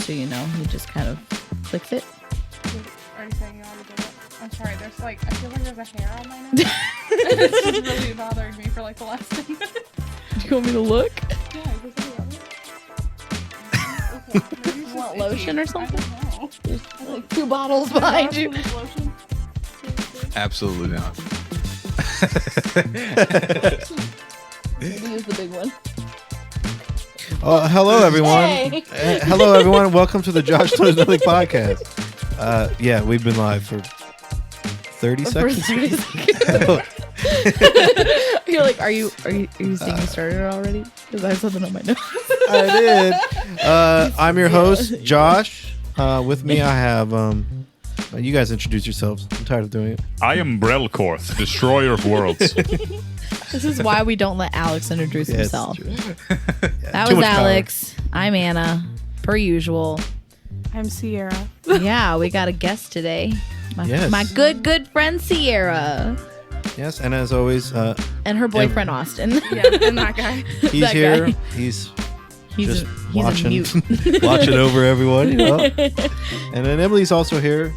so you know. He just kind of clicks it. Are you saying you already did it? I'm sorry, there's I feel like there's a hair on my nose. It's just really bothering me for the last 10 minutes. Do you want me to look? Yeah, is this any other? Okay, You want lotion or something? I don't know. There's like 2 bottles behind you. Lotion? Absolutely not. Maybe use the big one. Hello, everyone. Hey. Hello, everyone. Welcome to the Josh Knows Nothing podcast. Yeah, we've been live for 30 seconds. You're like, are you seeing you started already? Because I have something on my nose. I did. I'm your host, Josh. With me, I have. You guys introduce yourselves. I'm tired of doing it. I am Brelkorth, destroyer of worlds. This is why we don't let Alex introduce himself. That Too was much power. Alex. I'm Anna, per usual. I'm Ciaara. Yeah, we got a guest today. Yes. My good friend Ciaara. Yes, and as always, And her boyfriend Austin. Yeah, and that guy. he's That here. guy. He's He's watching, a mute. watching over everyone. You know? And then Emily's also here,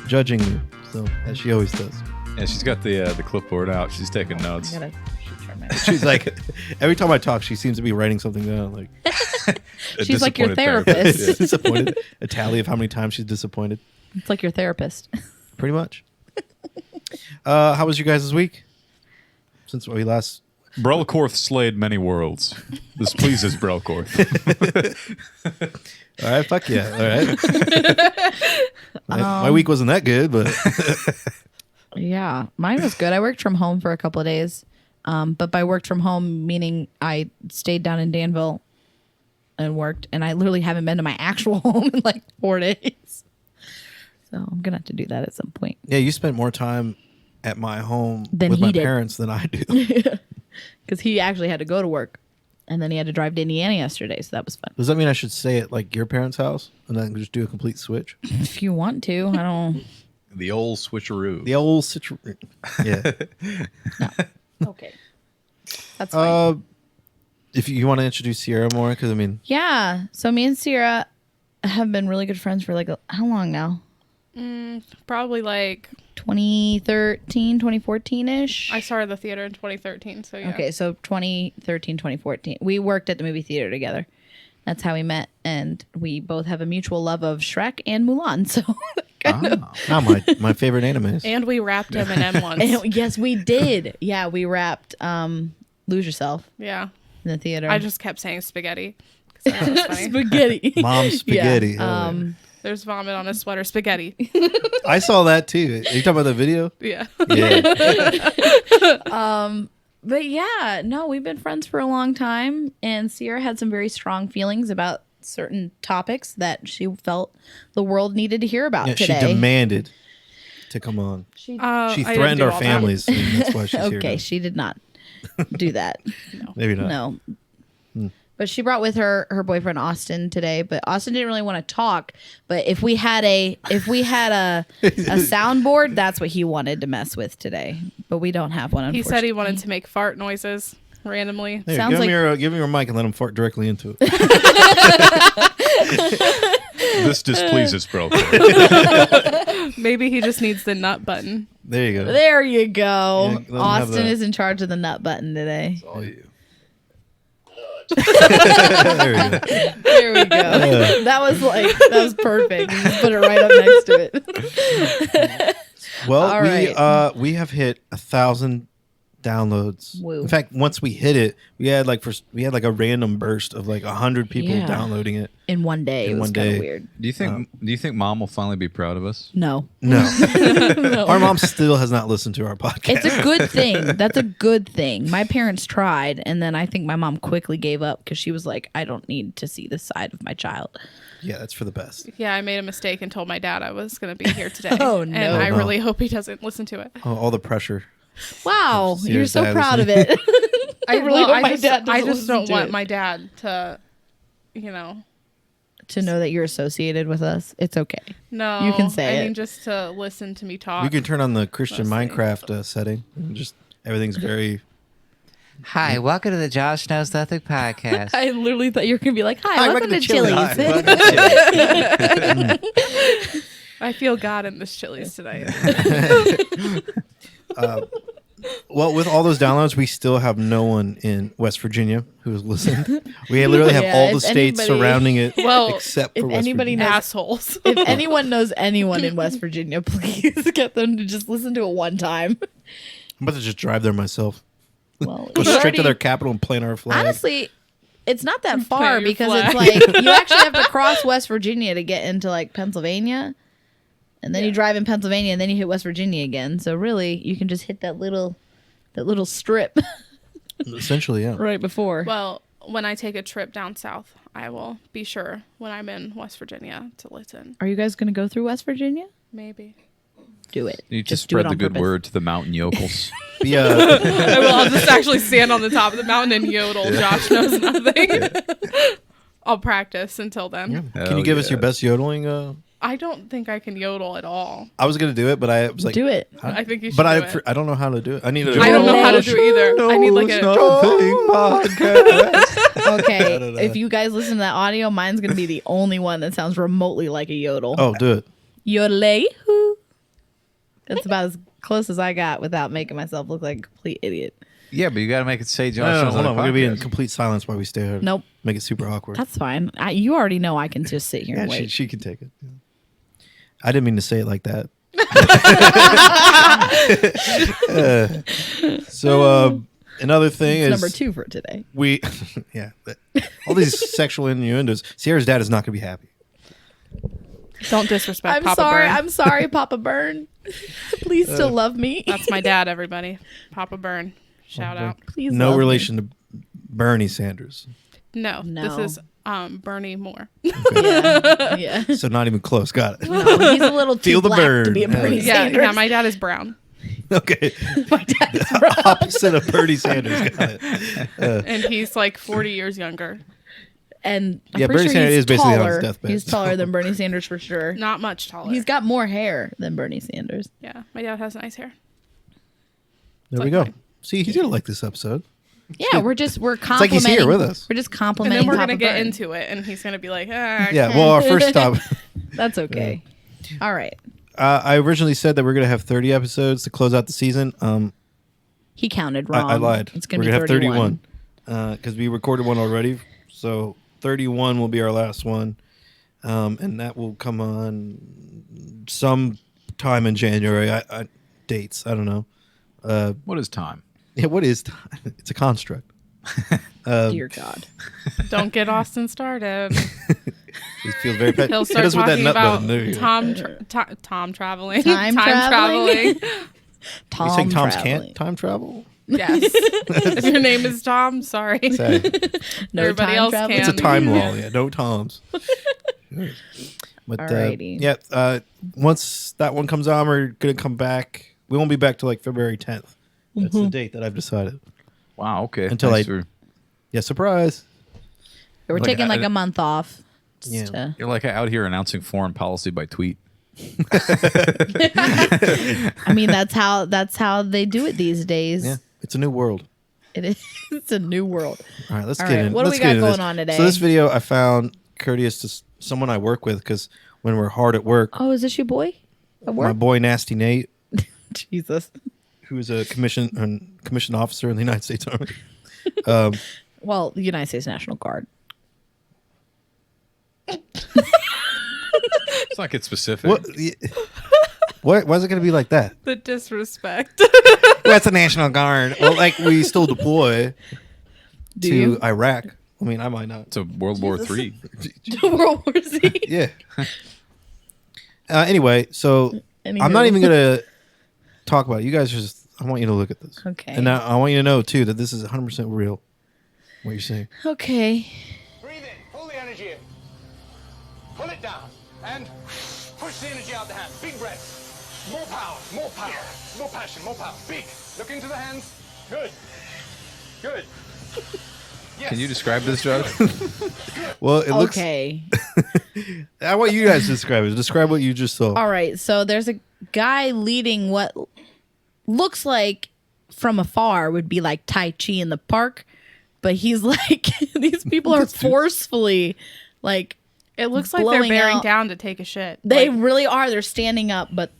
judging me, so as she always does. Yeah, she's got the clipboard out. She's taking notes. I gotta shoot my She's like, every time I talk, she seems to be writing something down. Like, A She's like your disappointed therapist. disappointed. A tally of how many times she's disappointed. It's like your therapist. Pretty much. How was you guys this week? Since we last. Brelkorth slayed many worlds. This pleases Brelkorth. All right, fuck yeah. All right. My week wasn't that good, but Yeah, mine was good. I worked from home for a couple of days. But by worked from home, meaning I stayed down in Danville and worked. And I literally haven't been to my actual home in like 4 days. So I'm going to have to do that at some point. yeah, you spent more time at my home Than with he my did. parents than I do. Because he actually had to go to work. And then he had to drive to Indiana yesterday. So that was fun. Does that mean I should stay at like your parents' house and then just do a complete switch? If you want to, I don't. The old switcheroo. The old situation. Yeah. Okay. That's fine. If you want to introduce Ciaara more, because I mean, Yeah. So me and Ciaara have been really good friends for like, how long now? Probably like 2013, 2014-ish? I started the theater in 2013, so yeah. Okay, so 2013, 2014. We worked at the movie theater together. That's how we met. And we both have a mutual love of Shrek and Mulan. So not my favorite animes. And we wrapped M&M once. And yes, we did. Yeah, we wrapped Lose Yourself Yeah. in the theater. I just kept saying spaghetti. 'cause I thought it was funny. Spaghetti. Mom's spaghetti. Yeah. There's vomit on his sweater. Spaghetti. I saw that too. Are you talking about the video? Yeah. Yeah. But yeah, no, we've been friends for a long time. And Ciaara had some very strong feelings about certain topics that she felt the world needed to hear about Yeah, she today. demanded to come on. She I didn't threatened do our all that. families, and that's why she's here. Okay, now. she did not do that. Maybe not. No. But she brought with her boyfriend Austin today. But Austin didn't really want to talk. But if we had a soundboard, that's what he wanted to mess with today. But we don't have one. He said he wanted to make fart noises randomly. Hey, Sounds give, like- him your mic and let him fart directly into it. This displeases Brelkorth. Maybe he just needs the nut button. There you go. There you Yeah, go. let him have Austin that. is in charge of the nut button today. All you. There you go. There we go. That was perfect. You just put it right up next to it. Well, All right. we have hit 1,000 downloads. Woo. In fact, once we hit it, we had like a random burst of like 100 people Yeah. downloading it. In one day. In It was one kind day. of weird. Do you think Mom will finally be proud of us? No. No, No. our mom still has not listened to our podcast. It's a good thing. That's a good thing. My parents tried, and then I think my mom quickly gave up because she was like, I don't need to see this side of my child. Yeah, that's for the best. Yeah, I made a mistake and told my dad I was going to be here today. Oh, no. And I No. really hope he doesn't listen to it. Oh, all the pressure. Wow. Serious You're so dad proud of listening. it. I really hope my dad I doesn't just listen don't to want it. my dad to, to know that you're associated with us. It's okay. no. You can say I it. mean, just to listen to me talk. You can turn on the Christian Mostly. Minecraft setting. And just everything's very Hi, welcome to the Josh Knows Nothing podcast. I literally thought you were gonna be like, "Hi, welcome to Chili's." Hi, welcome to Chili's. I feel God in this Chili's tonight. Well, with all those downloads, we still have no one in West Virginia who has listened. We literally have Yeah, all the if states anybody- surrounding it, Well, except if for West anybody Virginia. knows- Assholes. If anyone knows anyone in West Virginia, please get them to just listen to it one time. I'm about to just drive there myself. Well, Go you straight to already- their capital and plant our flag. Honestly, it's not that far Plant your because flag. it's like you actually have to cross West Virginia to get into like Pennsylvania, and then you drive in Pennsylvania, and then you hit West Virginia again. So really, you can just hit that little strip Essentially, yeah. right before. Well, when I take a trip down south, I will be sure when I'm in West Virginia to listen. Are you guys going to go through West Virginia? Maybe. Do it. You just do it spread the on good purpose. word to the mountain yokels. Yeah. I will. I'll just actually stand on the top of the mountain and yodel. Josh knows nothing. I'll practice until then. Can you give us your best yodeling? I don't think I can yodel at all. I was gonna do it, but I was like, Do it. I think you should But do it. I don't know how to do it. I need to. I don't know how to do it either. I need like a. Okay, don't know. if you guys listen to that audio, mine's going to be the only one that sounds remotely like a yodel. Oh, do it. Yodelay. That's about as close as I got without making myself look like a complete idiot. Yeah, but you got to make it say Josh No, Knows hold on. We're Nothing gonna be in podcast. complete silence while we stay here. Nope. Make it super awkward. That's fine. You already know I can just sit here Yeah, and wait. she can take it. Yeah. I didn't mean to say it like that. So another thing It's is number 2 for today. we, all these sexual innuendos. Sierra's dad is not gonna be happy. Don't disrespect I'm Papa sorry. Burn. I'm sorry, Papa Burn. Please still love me. That's my dad, everybody. Papa Burn. Shout out. Please No love me. relation to Bernie Sanders. No, No. this is Bernie Moore. Yeah. Yeah. So not even close. Got it. No, he's a little too Feel the black to burn. be a Bernie Yeah, Sanders. Yeah, my dad is brown. Okay. My dad's brown. Opposite of Bernie Sanders. Got it. And he's like 40 years younger. And I'm Yeah, pretty Bernie sure Sanders he's is basically on his taller. deathbed. He's taller than Bernie Sanders for sure. Not much taller. He's got more hair than Bernie Sanders. Yeah, my dad has nice hair. There we like go. mine. See, he's gonna like this episode. Yeah, we're like he's complimenting. here with us. We're just And complimenting. then we're Papa going to get Burn. into it, and he's going to be like, ah. Yeah. Well, our first stop. That's okay. All right. I originally said that we're gonna have 30 episodes to close out the season. He counted wrong. I lied. It's going we're to be gonna have 31. 31 because we recorded one already. So 31 will be our last one, and that will come on some time in January. Dates. I don't know. What is time? Yeah. What is time? It's a construct. Dear God. Don't get Austin started. He feels very bad. He'll Hit start us with that talking nut about button. There you go. Tom traveling. Time traveling? You saying Tom's can't time travel? Yes. If your name is Tom, sorry. Say, No Everybody time else travel. can. it's a time law. Yeah. No Toms. But Alrighty. once that one comes on, we're gonna come back. We won't be back till like February 10th. That's the date that I've decided. Wow. Okay. Until Thanks for- Yeah, surprise. We're Like, taking like I- a month off. just Yeah. to- You're like out here announcing foreign policy by tweet. I mean, that's how they do it these days. Yeah, it's a new world. It is. It's a new world. All right, let's All get right, in. what do let's we get got into going this. on today? So this video I found courteous to someone I work with because when we're hard at work, Oh, is this your boy? At my work? boy Nasty Nate, Jesus. who is a commissioned officer in the United States Army. Well, the United States National Guard. Let's not get specific. What? What? Why is it going to be like that? The disrespect. That's a National Guard. Well, like we still deploy Do to you? Iraq. I mean, I might not. It's a World War III. World War Z. Yeah. Anyway, so Anywho. I'm not even gonna talk about it. You guys just. I want you to look at this. Okay. And I want you to know too that this is 100% real. What you're saying. Okay. Breathe in, pull the energy in. Pull it down. And push the energy out the hand. Big breath. More power, more passion, more power. Big. Look into the hands. Good. Good. Yes. Can you describe this, Josh? Well, it looks. Okay. I want you guys to describe it. Describe what you just saw. All right. So there's a guy leading what looks like from afar would be like Tai Chi in the park, but he's like these people are forcefully like It looks like they're blowing bearing out. down to take a shit. They Like, really are. They're standing up, but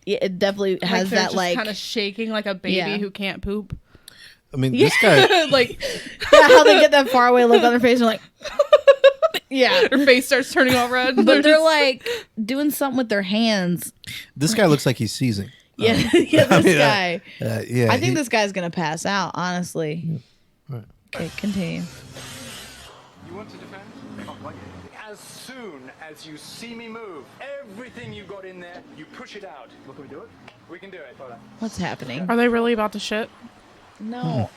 it definitely has they're that just like kind of shaking like a baby Yeah. who can't poop. I mean, this guy. Like yeah, how they get that far away look on their face and like yeah. their face starts turning all red. But they're like doing something with their hands. This guy looks like he's seizing. Yeah, yeah. This mean, guy. Yeah, I think this guy's gonna pass out. Honestly. Right. Okay, continue. You want to defend? As soon as you see me move, everything you got in there, you push it out. Well, can we do it? We can do it. What's happening? Are they really about to shit? No.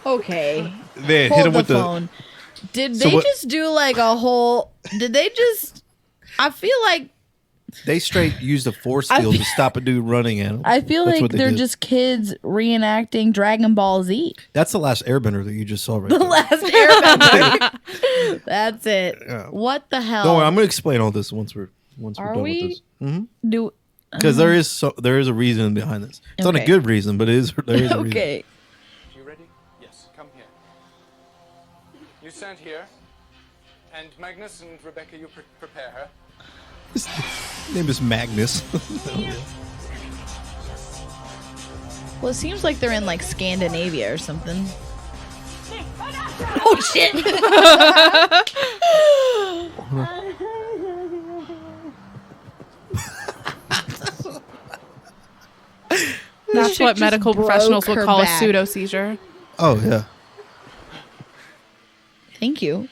Okay. Man, hit Hold him the with the. phone. Did So they what- just do like a whole? Did they just? I feel like They straight used a force field to stop a dude running at him. I feel That's like what they they're did. just kids reenacting Dragon Ball Z. That's the last Airbender that you just saw right The there. last Airbender. That's it. Yeah. What the hell? Don't worry, I'm gonna explain all this once we're Are done we? with this. Mm-hmm. Do Because there is a reason behind this. It's not a Okay. good reason, but there is a reason. okay. You ready? Yes. Come here. You stand here, and Magnus and Rebecca, you prepare her. His name is Magnus. Well, it seems like they're in like Scandinavia or something. Oh shit! That's chick what just medical broke professionals would her call back. a pseudo seizure. Oh yeah. Thank you.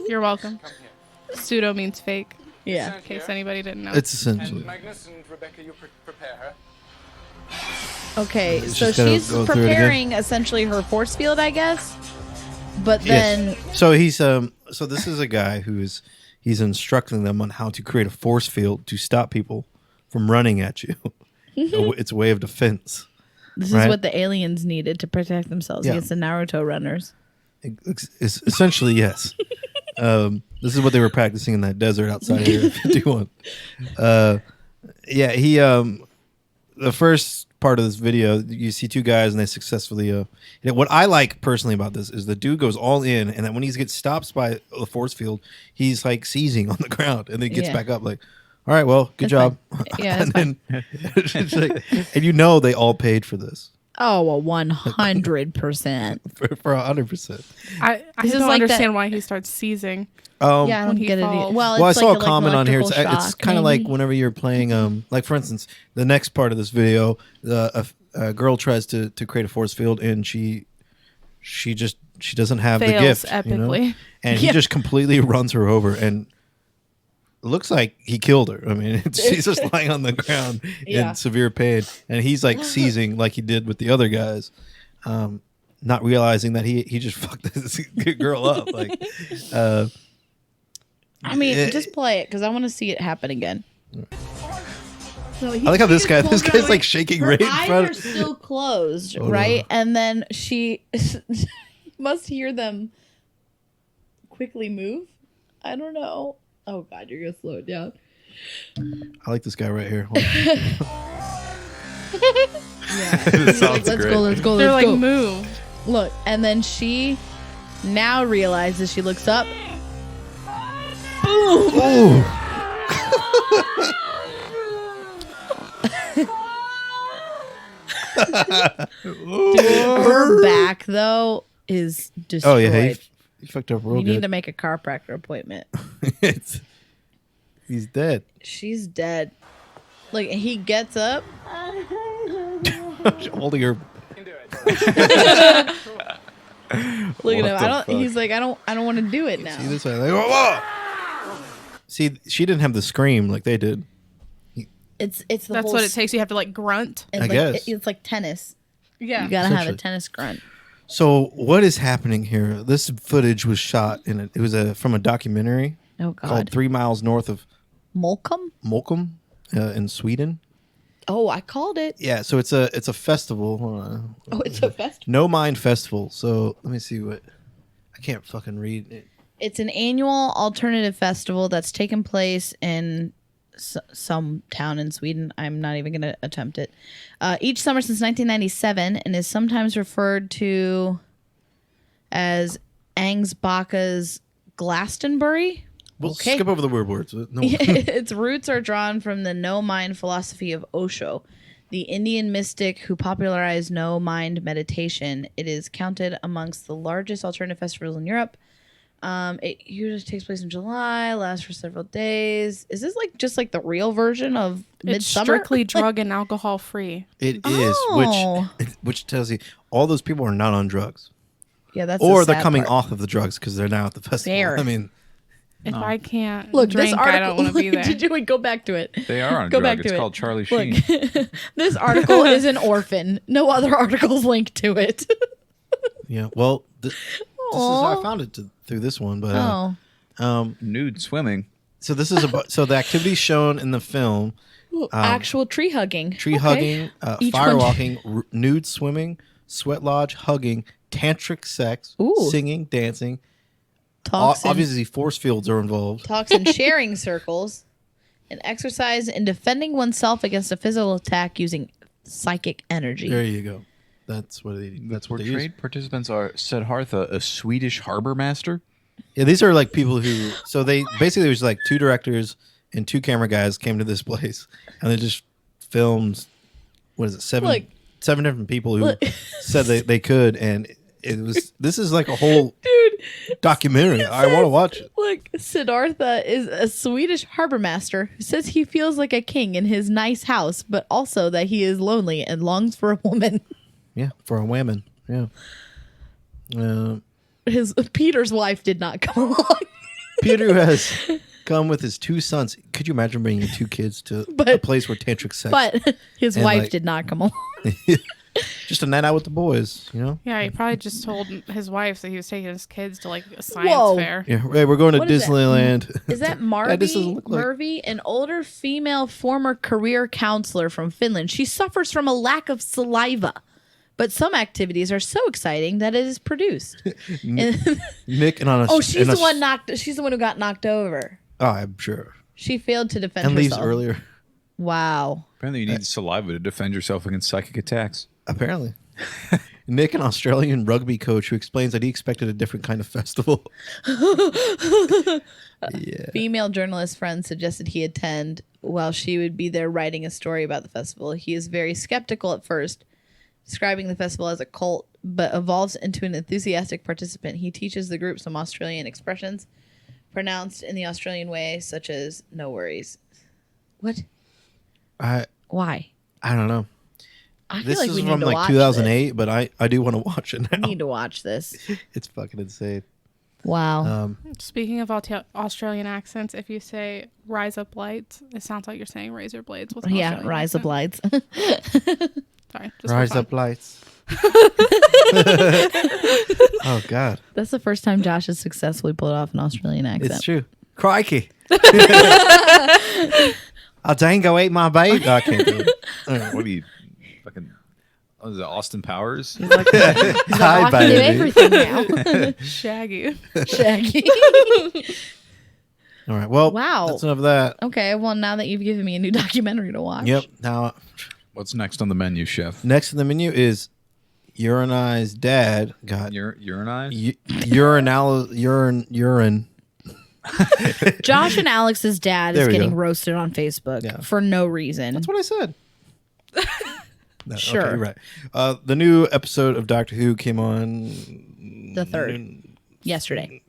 You're welcome. Come here. Pseudo means fake, Yeah. Stand in case here, anybody didn't know. It's and essentially. Magnus and Rebecca, you prepare her. Okay, so just gotta she's go through it again. preparing essentially her force field, I guess. But then, Yes. So he's so this is a guy he's instructing them on how to create a force field to stop people from running at you. It's a way of defense. this right. is what the aliens needed to protect themselves Yeah. against the Naruto runners. It's essentially yes. This is what they were practicing in that desert outside of Area 51. Yeah, he the first part of this video, you see two guys and they successfully what I like personally about this is the dude goes all in, and then when he gets stopped by the force field, he's like seizing on the ground and then gets Yeah. back up like, all right, well, good That's job. fine. Yeah, that's and then it's like, and you know they all paid for this Oh, well, 100%. for 100%. I This is don't like understand that- why he starts seizing. Yeah, I when don't he get it. falls. Well, Well, I it's saw like a comment on here. It's electrical kind of shock, like maybe. whenever you're playing, like for instance, the next part of this video, a girl tries to create a force field and she doesn't have the Fails gift, you know? epically. And he Yeah. just completely runs her over and it looks like he killed her. I mean, she's just lying on the ground Yeah. in severe pain, and he's like seizing like he did with the other guys. Not realizing that he just fucked this girl up. Like, I mean, just play it because I want to see it happen again. So I like how this guy's like shaking her right in eyes front are of still closed, Oh, no. right? And then she must hear them quickly move. I don't know. Oh God, you're gonna slow it down. I like this guy right here. Hold on. It sounds Let's great. go. Let's go. They're Let's like, go. move. Look, and then she now realizes she looks up. Ooh. Her back though is destroyed. Oh yeah, he fucked up real You need to good. make a chiropractor appointment. He's dead. She's dead. Like he gets up. Holding her. You can do it. Look What at him. the I don't. fuck? He's like, I don't want to do it now. See this way? Like, whoa. See, she didn't have the scream like they did. It's the That's whole what it takes. You have to like grunt. It's I like, guess. it's like tennis. Yeah. You gotta have a Essentially. tennis grunt. So what is happening here? This footage was shot it was from a documentary Oh called God. 3 Miles North of Molkom. Molkom in Sweden. Oh, I called it. Yeah, so it's a festival. Hold on. Oh, it's a festival. No Mind Festival. So let me see what I can't fucking read it. It's an annual alternative festival that's taken place in some town in Sweden. I'm not even going to attempt it. Each summer since 1997, and is sometimes referred to as Angsbaka's Glastonbury. We'll Okay. skip over the weird words. No. Its roots are drawn from the no-mind philosophy of Osho, the Indian mystic who popularized no-mind meditation. It is counted amongst the largest alternative festivals in Europe. It usually takes place in July, lasts for several days. Is this like just like the real version of It's Midsummer? strictly drug and alcohol free. It is, Oh. which tells you all those people are not on drugs, Yeah, that's or the they're sad coming part. off of the drugs because they're now at the festival. Fair. I mean, If I can't Look, drink, this article. I don't want to be there. Did you go back to it? They are on a Go drug. back It's to it. called Charlie Look, Sheen. this article is an orphan. No other articles linked to it. yeah. Well, this is how I found it through this one, but Nude swimming. so this is about so the activities shown in the film: Actual tree hugging. tree Okay. hugging, Each fire one- walking, nude swimming, sweat lodge, hugging, tantric sex, Ooh. singing, dancing. Talks and- Obviously, force fields are involved. talks in sharing circles, and exercise in defending oneself against a physical attack using psychic energy. There you go. That's what they. That's what they use. Portrayed participants are Siddhartha, a Swedish harbor master. Yeah, these are like people who. So they basically there was like 2 directors and 2 camera guys came to this place, and they just filmed. What is it? 7 Look. 7 different people who Look. said they could, and it was. This is like a whole Dude, documentary. I want to watch it. look, Siddhartha is a Swedish harbor master who says he feels like a king in his nice house, but also that he is lonely and longs for a woman. Yeah, for a woman. Yeah. His Peter's wife did not come along. Peter has come with his 2 sons. Could you imagine bringing 2 kids to a But- place where tantric sex? But his And, wife like- did not come along. Just a night out with the boys, you know? Yeah, he probably just told his wife that he was taking his kids to like a science Whoa. fair. Yeah, hey, we're going to What is that? Disneyland. Is that That just doesn't Marvi? look like- Mervi, an older female former career counselor from Finland. She suffers from a lack of saliva, but some activities are so exciting that it is produced. And- Nick and on a. oh, she's and a- the one knocked. She's the one who got knocked over. Oh, I'm sure. She failed to defend And leaves herself. earlier. Wow. Apparently, you need saliva to defend yourself against psychic attacks. Apparently. Nick, an Australian rugby coach who explains that he expected a different kind of festival. Yeah. Female journalist friend suggested he attend while she would be there writing a story about the festival. He is very skeptical at first, describing the festival as a cult, but evolves into an enthusiastic participant. He teaches the group some Australian expressions pronounced in the Australian way, such as "no worries." What? Why? I don't know. I feel This like is we need from to like watch 2008, but I do want to watch it this. now. We need to watch this. It's fucking insane. Wow. Speaking of Australian accents, if you say "rise up lights," it sounds like you're saying razor blades. With an Yeah, Australian rise up accent. lights. Sorry, just for Rise fun. up lights. Oh God, That's the first time Josh has successfully pulled off an Australian accent. it's true. Crikey. I'll dango ate my baby. I can't do it. What are you, fucking? Oh, is it Austin Powers? Hi, I can do baby. everything now. Shaggy. Shaggy. All right. Well, Wow. that's enough of that. Okay, well, now that you've given me a new documentary to watch. Yep. Now, What's next on the menu, chef? next in the menu is Urani's dad got Urinized? urine. Josh and Alex's dad There is we getting go. roasted on Facebook Yeah. for no reason. That's what I said. No, Sure. Okay, you're right. The new episode of Doctor Who came on The third. Yesterday.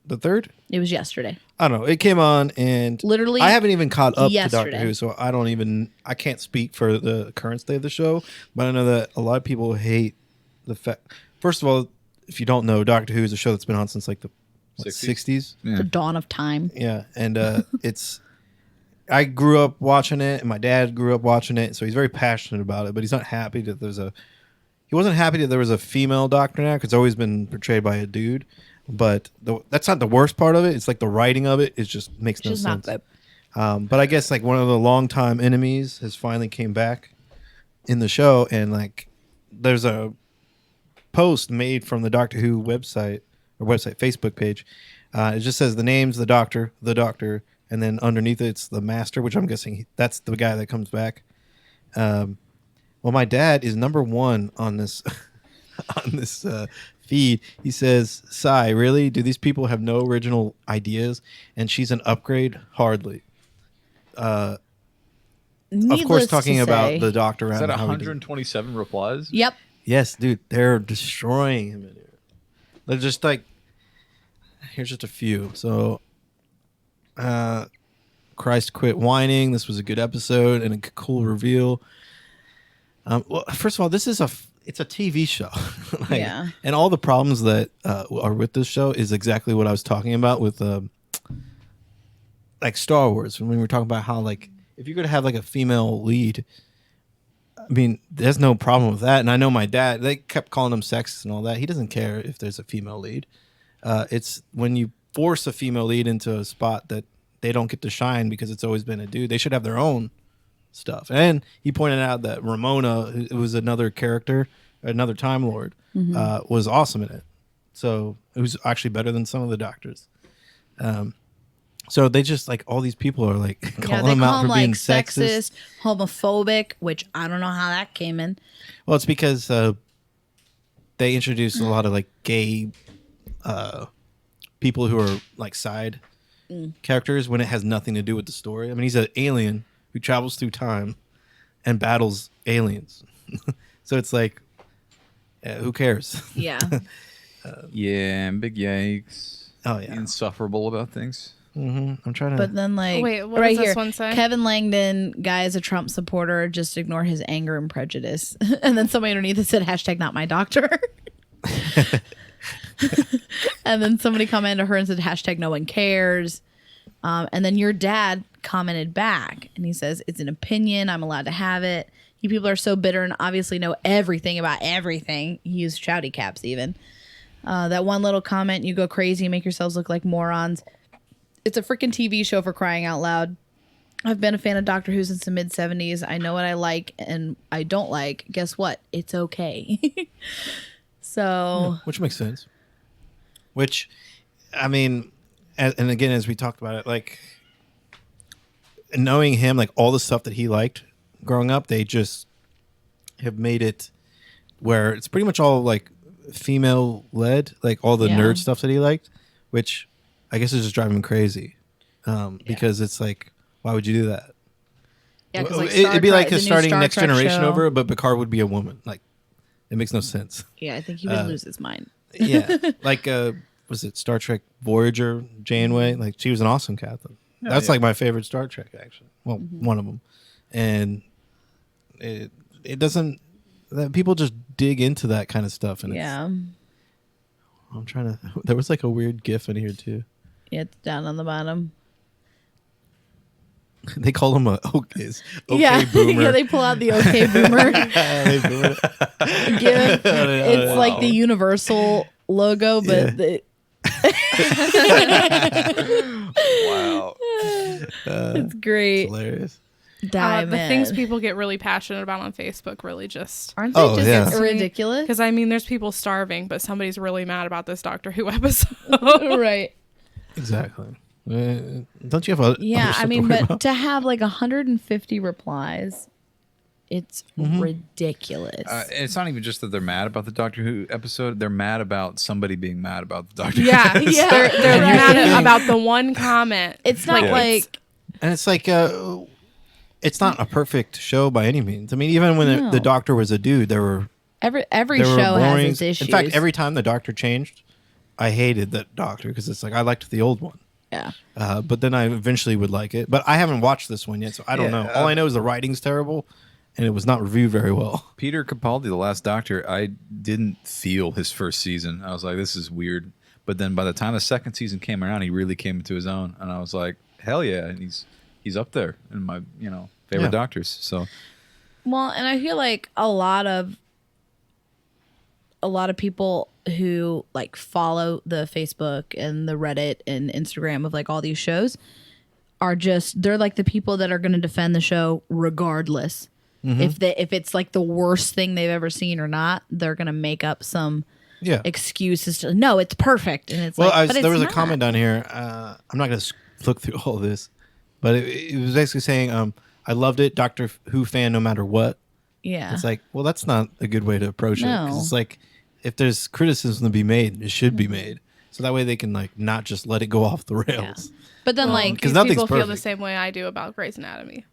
the 3rd. It was yesterday. I don't know. It came on and Literally I haven't even caught up to Doctor yesterday. Who, so I can't speak for the current state of the show, but I know that a lot of people hate the fact. First of all, if you don't know, Doctor Who is a show that's been on since like the 60s. Yeah. The dawn of time. Yeah, and I grew up watching it, and my dad grew up watching it, so he's very passionate about it. But he's not happy that he wasn't happy that there was a female Doctor now, because it's always been portrayed by a dude. But that's not the worst part of it. It's like the writing of it. It just makes no Which is not sense. good. But I guess like one of the longtime enemies has finally came back in the show, and like there's a post made from the Doctor Who website Facebook page It just says the names, the doctor, and then underneath it's the master, which I'm guessing that's the guy that comes back. Well, my dad is number 1 on this on this feed. He says, "Sigh, really? Do these people have no original ideas? And she's an upgrade? Hardly." Of course, talking about the doctor. Is that and how he did- 127 replies? Yep. Yes, dude, they're destroying him in here. They're just like, here's just a few. So, Christ quit whining. This was a good episode and a cool reveal. Well, first of all, this is it's a TV show. Yeah. And all the problems that are with this show is exactly what I was talking about with like Star Wars. When we were talking about how like if you're going to have like a female lead, I mean, there's no problem with that. And I know my dad, they kept calling him sexist and all that. He doesn't care if there's a female lead. It's when you force a female lead into a spot that they don't get to shine because it's always been a dude. They should have their own stuff. And he pointed out that Ramona, who was another character, another Time Lord, was awesome in it. So it was actually better than some of the doctors. So they just like all these people are like calling him out for being sexist, homophobic, which I don't know how that came in. Well, it's because they introduced a lot of like gay people who are like side characters when it has nothing to do with the story. I mean, he's an alien who travels through time and battles aliens. So it's like, who cares? Yeah. Yeah, and big yikes. Oh, yeah. Insufferable about things. I'm trying to. But then, like, Wait, what right does this here, one say? Kevin Langdon, guy is a Trump supporter. Just ignore his anger and prejudice. And then somebody underneath it said, hashtag not my doctor. And then somebody commented to her and said, hashtag no one cares. And then your dad commented back and he says, it's an opinion. I'm allowed to have it. You people are so bitter and obviously know everything about everything. He used shouty caps even. That one little comment, you go crazy and make yourselves look like morons. It's a freaking TV show for crying out loud. I've been a fan of Doctor Who since the mid 70s. I know what I like and I don't like. Guess what? It's okay. So, which makes sense. Which, I mean, and again, as we talked about it, like knowing him, like all the stuff that he liked growing up, they just have made it where it's pretty much all like female led, like all the nerd stuff that he liked, which I guess is just driving him crazy. Because it's like, why would you do that? yeah, because like It'd be like the new starting Star Next Trek Generation show. over, but Picard would be a woman. Like, it makes no sense. Yeah, I think he would lose his mind. Yeah, like was it Star Trek Voyager Janeway? Like she was an awesome captain. That's like my favorite Star Trek, actually. Well, one of them, and it doesn't. That people just dig into that kind of stuff, and Yeah. I'm trying to. There was like a weird GIF in here too. Yeah, it's down on the bottom. They call him okay yeah. boomer. Yeah, they pull out the okay boomer. They boomer. It's like the Universal logo, but Wow. it's great. Hilarious. Diamond. The things people get really passionate about on Facebook really just aren't they Oh, just yeah. ridiculous? because I mean, there's people starving, but somebody's really mad about this Doctor Who episode. Right. Exactly. Don't you have other Yeah, stuff I to mean, worry but about? to have like 150 replies, it's ridiculous. It's not even just that they're mad about the Doctor Who episode. They're mad about somebody being mad about the Doctor Who Yeah, episode. Yeah. they're Right. mad about the one comment. It's not Yeah. like And it's like it's not a perfect show by any means. I mean, even when No. the Doctor was a dude, there were every there were show has boring. its issues. In fact, every time the Doctor changed, I hated that Doctor because it's like I liked the old one. yeah. But then I eventually would like it. But I haven't watched this one yet, so I don't Yeah, know. All I know is the writing's terrible, and it was not reviewed very well. Peter Capaldi, the last Doctor, I didn't feel his first season. I was like, this is weird. But then by the time the second season came around, he really came into his own, and I was like, hell yeah, and he's up there in my favorite Yeah. Doctors. So Well, and I feel like a lot of people who like follow the Facebook and the Reddit and Instagram of like all these shows are they're like the people that are going to defend the show regardless. If it's like the worst thing they've ever seen or not, they're going to make up some excuse is to, no, it's perfect, and it's Well, like, but there was it's a comment not. down here. I'm not going to look through all of this, but it was basically saying, I loved it, Doctor Who fan, no matter what. Yeah, It's like, well, that's not a good way to approach it. 'Cause No. it's like, if there's criticism to be made, it should be made. So that way they can like not just let it go off the rails. but then like, Because These nothing's people feel the perfect. same way I do about Grey's Anatomy.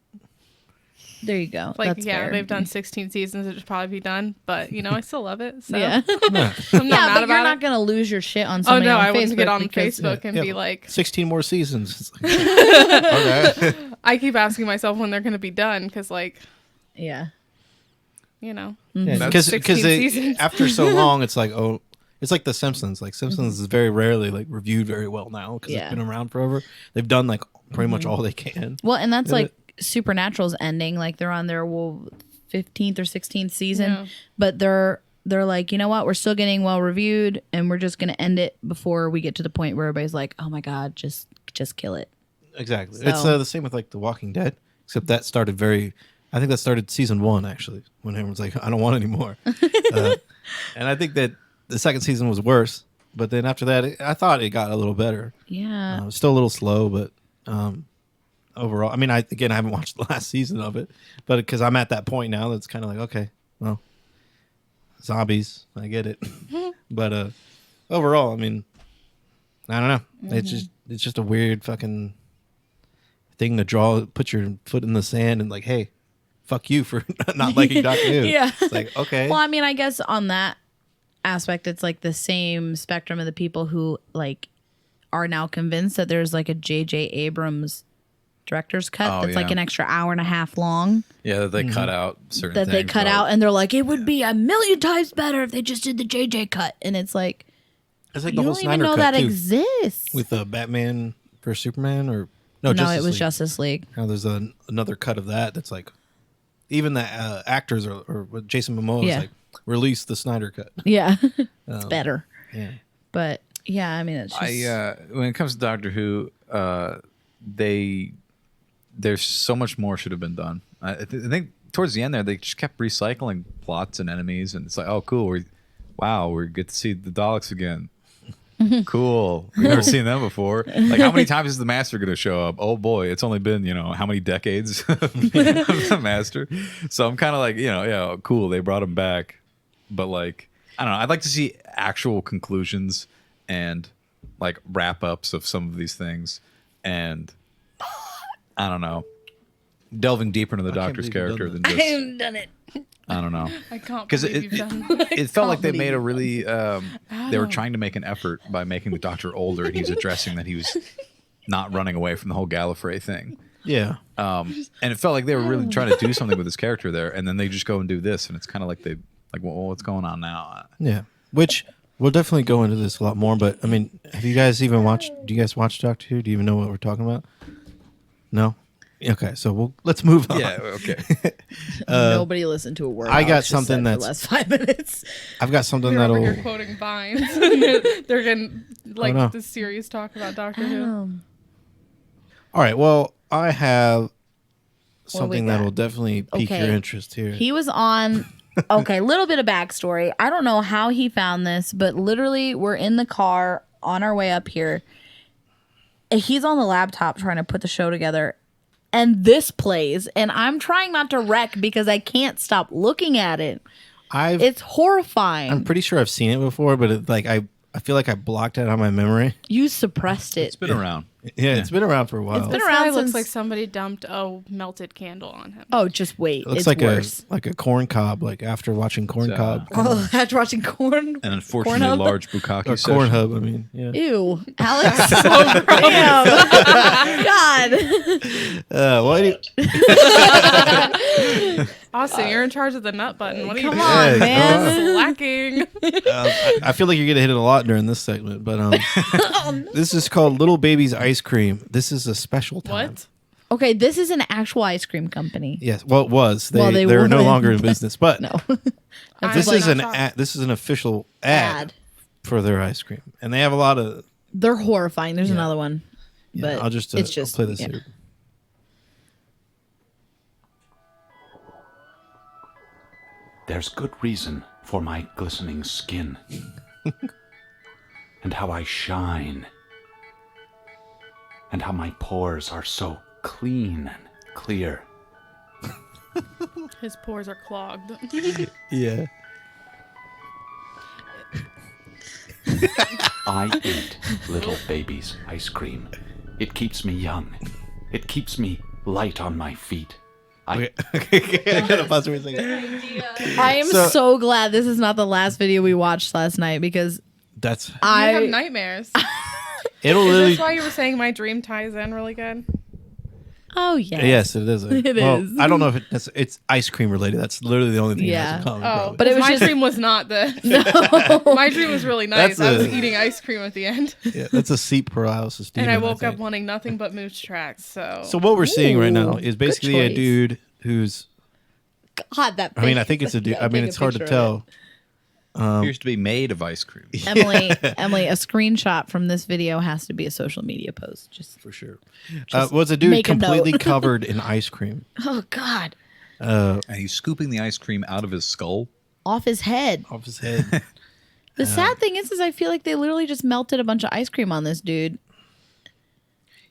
there you go. Like, That's yeah, fair. they've done 16 seasons. It should probably be done, but I still love it. So Yeah, I'm not yeah, mad but about you're it. not gonna lose your shit on Oh somebody no, on I Facebook wouldn't get on because, Facebook and be like, 16 more seasons. It's like, okay. I keep asking myself when they're going to be done because, like, Yeah, Because 16 seasons. after so long, it's like, oh, it's like The Simpsons. Like Simpsons is very rarely like reviewed very well now because Yeah. it's been around forever. They've done like pretty much all they can. well, and that's Yeah, like Supernatural's ending. Like they're on their 15th or 16th season, Yeah. but they're like, you know what? We're still getting well reviewed, and we're just gonna end it before we get to the point where everybody's like, oh my god, just kill it. Exactly. So- It's the same with like The Walking Dead, except that started I think that started season 1 actually, when everyone's like, I don't want any more. And I think that the second season was worse, but then after that, I thought it got a little better. Yeah, It was still a little slow, but overall, I mean, I haven't watched the last season of it, but because I'm at that point now, that's kind of like, okay, well, zombies, I get it, but overall, I mean, I don't know, it's just a weird fucking thing to put your foot in the sand and like, hey, fuck you for not liking Doctor Who. Yeah. It's like, okay, Well, I mean, I guess on that aspect, it's like the same spectrum of the people who like are now convinced that there's like a J.J. Abrams director's cut Oh, that's like yeah. an extra hour and a half long Yeah, that they Mm-hmm. cut out certain that they things, cut but- out, and they're like, it would be a million times better if they just did the J.J. cut, and it's like, it's like you the whole don't even Snyder know cut that too, exists. with Batman versus Superman, or no, No, it was League. Justice League. Now there's another cut of that's like, even the actors or what Jason Momoa is Yeah. like, release the Snyder cut. Yeah, it's better. Yeah. But yeah, I mean, it's just when it comes to Doctor Who, there's so much more should have been done. I think towards the end there, they just kept recycling plots and enemies, and it's like, oh, cool, we get to see the Daleks again. Cool. We've never seen them before. Like, how many times is the Master going to show up? Oh boy, it's only been how many decades of the Master. So I'm kind of like, yeah, cool. They brought him back, but like, I don't know. I'd like to see actual conclusions and like wrap ups of some of these things, and I don't know, delving deeper into the can't Doctor's believe you've character done than I just haven't done it. I don't know. I can't Because believe you've done that. it felt like they made a really they were trying to make an effort by making the Doctor older, and he's addressing that he was not running away from the whole Gallifrey thing. Yeah. And it felt like they were really trying to do something with his character there, and then they just go and do this, and it's kind of like well, what's going on now? Yeah. Which we'll definitely go into this a lot more, but I mean, have you guys even watched? Do you guys watch Doctor Who? Do you even know what we're talking about? No. Okay, so let's move on. Yeah, okay. Nobody listened to a word. I got Alex just something said for that's- the last 5 minutes. I've got something They're over that'll. here quoting Vines. They're getting like no. the serious talk about Doctor Who. All right. Well, I have we something got? that'll definitely pique Okay. your interest here. He was on. Okay, little bit of backstory. I don't know how he found this, but literally, we're in the car on our way up here. And he's on the laptop trying to put the show together, and this plays, and I'm trying not to wreck because I can't stop looking at it. It's horrifying. I'm pretty sure I've seen it before, but I feel like I blocked it out of my memory. You suppressed it. It's been around. Yeah, it's been around for a while. It's been This around guy looks since- like somebody dumped a melted candle on him. Oh, just wait. It looks It's like worse. a corn cob, like after watching corn cob. Oh, after watching corn. And unfortunately, Pornhub? large bukkake Or session. corn hub, I mean. Yeah. Ew, Alex. Damn. God. What do you, Austin, you're in charge of the nut button. What are you Come doing? on, Yeah, man. Slacking. I feel like you're gonna hit it a lot during this segment, but this is called Little Baby's Ice Cream. This is a special time. What? Okay, this is an actual ice cream company. Yes, well, it was. Well, they they're no were. longer in business, but No. this I'm is not an shocked. this is an official ad for their ice cream, and they have a lot of. They're horrifying. There's another one. Yeah, But I'll just it's just play this yeah. here. There's good reason for my glistening skin. And how I shine. And how my pores are so clean and clear. His pores are clogged. Yeah. I eat little baby's ice cream. It keeps me young. It keeps me light on my feet. Okay. I gotta pause for a second. I am so glad this is not the last video we watched last night because That's I have nightmares. it'll Is literally. this why you were saying my dream ties in really good? oh yeah. Yes, it is. It Well, is. I don't know if it's ice cream related. That's literally the only thing. Yeah. It has in common, Oh, probably. But it was my just- dream was not this. My dream was really nice. That's I was a- eating ice cream at the end. yeah, that's a sleep paralysis. And I demon, woke up think. wanting nothing but moose tracks. So So what we're seeing right now Ooh, is good basically a choice. dude who's. God, that. I mean, I think it's a dude. Yeah, I mean, take a it's hard to picture of tell. Appears to be made of ice cream. it. Emily, a screenshot from this video has to be a social media post. Just For sure. Just Was a dude make a note. completely covered in ice cream. oh god, And he's scooping the ice cream out of his skull. off his head. Off his head. The sad thing is I feel like they literally just melted a bunch of ice cream on this dude.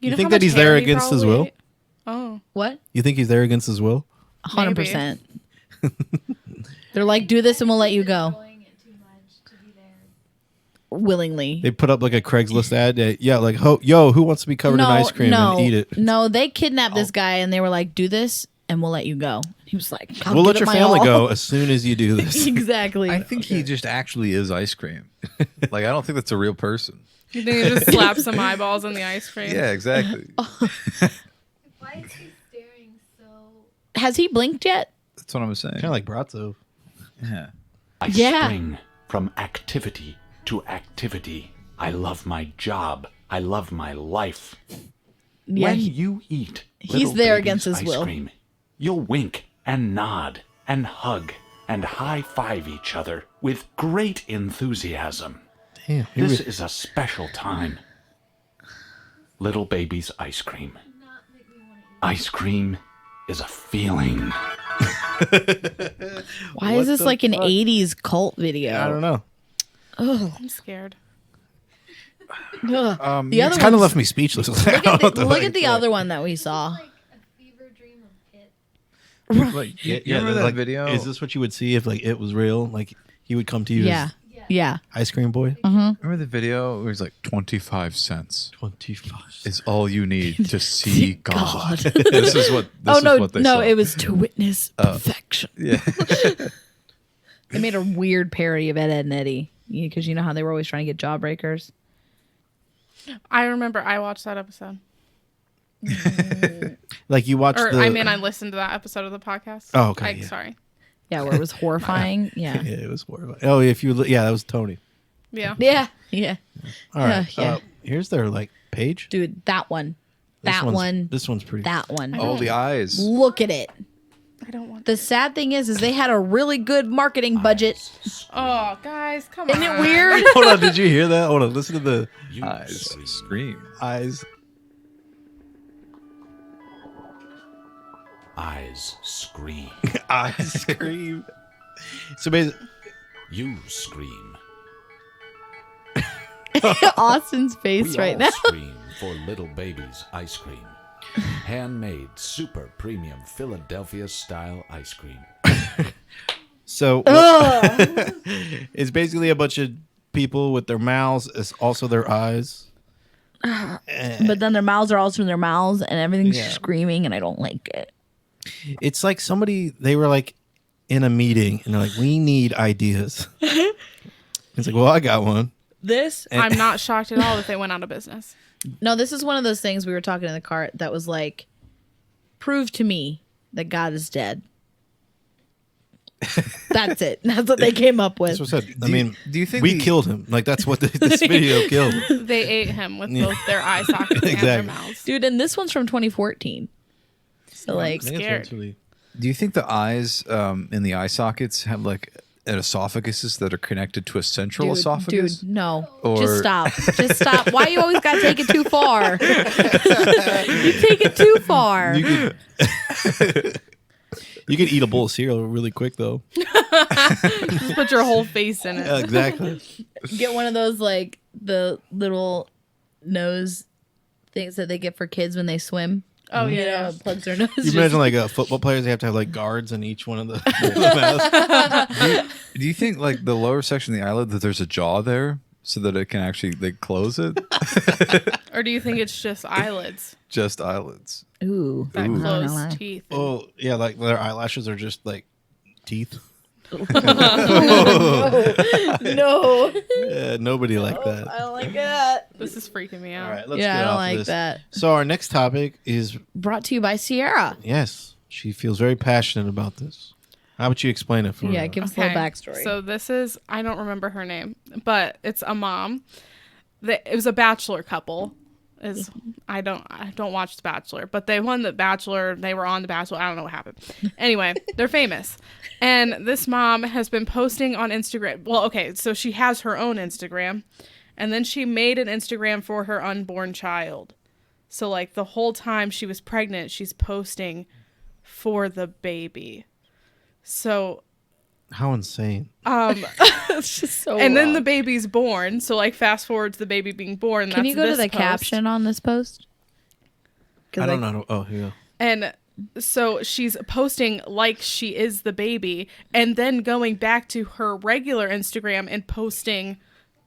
You know think how that much he's there hair he against his probably will? ate? Oh. What? You think he's there against his will? 100%. They're like, do this and we'll let you go. Willingly. They put up like a Craigslist ad. Yeah, like, who wants to be covered in ice cream and eat it? No, they kidnapped this guy and they were like, do this and we'll let you go. He was like, I'll We'll give let it your my family all. go as soon as you do this. Exactly. I think he just actually is ice cream. Like, I don't think that's a real person. You think you just slap some eyeballs in the ice cream? Yeah, exactly. Why is he staring so? Has he blinked yet? That's what I was saying. Kind of like Brazzo. Yeah. I Yeah. spring from activity to activity. I love my job. I love my life. Yeah. When you eat he's little there baby's against his ice will. cream, you'll wink and nod and hug and high-five each other with great enthusiasm. Damn. This is a special time. Little baby's ice cream. Ice cream is a feeling. Why is this the like an fuck? 80s cult video? I don't know. I'm scared. The other It's kind of one's- left me speechless. Look at the other one that we saw. Like a fever dream of Pit. Like, You remember that like, video? Is this what you would see if like it was real? Like he would come to you Yeah. as Yeah. ice cream boy? Remember the video where it's like 25 cents 25. is all you need to see God. God. This is what Oh no, what they no, saw. it was to witness perfection. Yeah. They made a weird parody of Ed, Ed and Eddie because you know how they were always trying to get jawbreakers. I remember I watched that episode. Like you watched Or the. I mean, I listened to that episode of the podcast. Oh, okay, yeah. Sorry. Yeah, where it was horrifying. Yeah. Yeah, it was horrible. Oh, if you yeah, that was Tony. Yeah. Yeah. Yeah. All right. Yeah. Here's their like page. Dude, that one. This That one's- one. This one's pretty. That one. Oh, the eyes. Look at it. I don't want. The sad thing is they had a really good marketing budget. Oh, guys, come on. Isn't it weird? Hold on, did you hear that? Hold on, listen to the You Eyes scream. eyes. eyes scream. Eyes scream. So basically, You scream. Austin's face We right all now. scream for little baby's ice cream. Handmade, super premium Philadelphia style ice cream. so it's basically a bunch of people with their mouths as also their eyes. But then their mouths are also in their mouths and everything's Yeah. screaming and I don't like it. It's like somebody they were like in a meeting and they're like, "We need ideas." It's like, "Well, I got one." This I'm not shocked at all that they went out of business. No, this is one of those things we were talking in the car that was like, prove to me that God is dead. That's it. That's what they came up with. That's what I said. I mean, do you think we the- killed him? Like that's what this video killed. They ate him with both their eye sockets and their Exactly. mouths. Dude, and this one's from 2014. So like, Scared. Do you think the eyes in the eye sockets have like an esophaguses that are connected to a central esophagus? dude, no. Or- Just stop. Just stop. Why you always gotta take it too far? You take it too far. You can eat a bowl of cereal really quick though. Just put your whole face in it. Yeah, exactly. Get one of those like the little nose things that they get for kids when they swim. Oh You yeah. know, it plugs their nose. You imagine like football players, they have to have like guards in each one of the mouths. Do you think like the lower section of the eyelid that there's a jaw there so that it can actually close it? Or do you think it's just eyelids Just eyelids. Ooh, that Ooh. close Lie. teeth? Oh yeah, like their eyelashes are just like teeth. No, Yeah, nobody like that. I don't like that. This is freaking me out. All right, let's Yeah, get I don't off like of this. that. So our next topic is Brought to you by Ciaara. yes, she feels very passionate about this. How about you explain it for Yeah, her? give us a little backstory. So this is, I don't remember her name, but it's a mom. It was a bachelor couple. I don't watch The Bachelor, but they won The Bachelor. They were on The Bachelor. I don't know what happened. Anyway, they're famous. And this mom has been posting on Instagram. Well, okay, so she has her own Instagram. And then she made an Instagram for her unborn child. So like the whole time she was pregnant, she's posting for the baby. So How insane! it's just so. and then wrong. the baby's born. So like fast forward to the baby being born. Can you go to this the post. caption on this post? 'Cause I don't know. Oh, here you go. And so she's posting like she is the baby and then going back to her regular Instagram and posting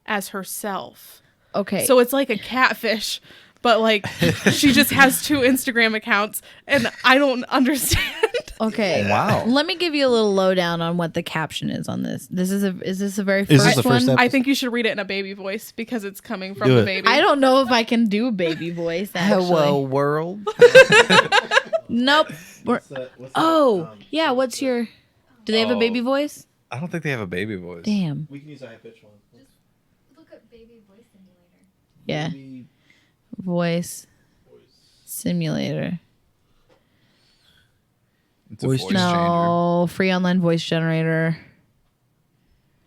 as herself. Okay. So it's like a catfish, but like she just has two Instagram accounts and I don't understand. Okay. Wow. Let me give you a little lowdown on what the caption is on this. Is this a very Is this first the first one? episode? I think you should read it in a baby voice because it's coming from Do the it. baby. I don't know if I can do baby voice. Actually. Hello, world. Nope. Yeah. What's your? Do they have a baby voice? I don't think they have a baby voice. Damn. We can use a high pitch one. Look up baby voice simulator. Yeah. Voice simulator. It's a Voice voice No, free online voice generator.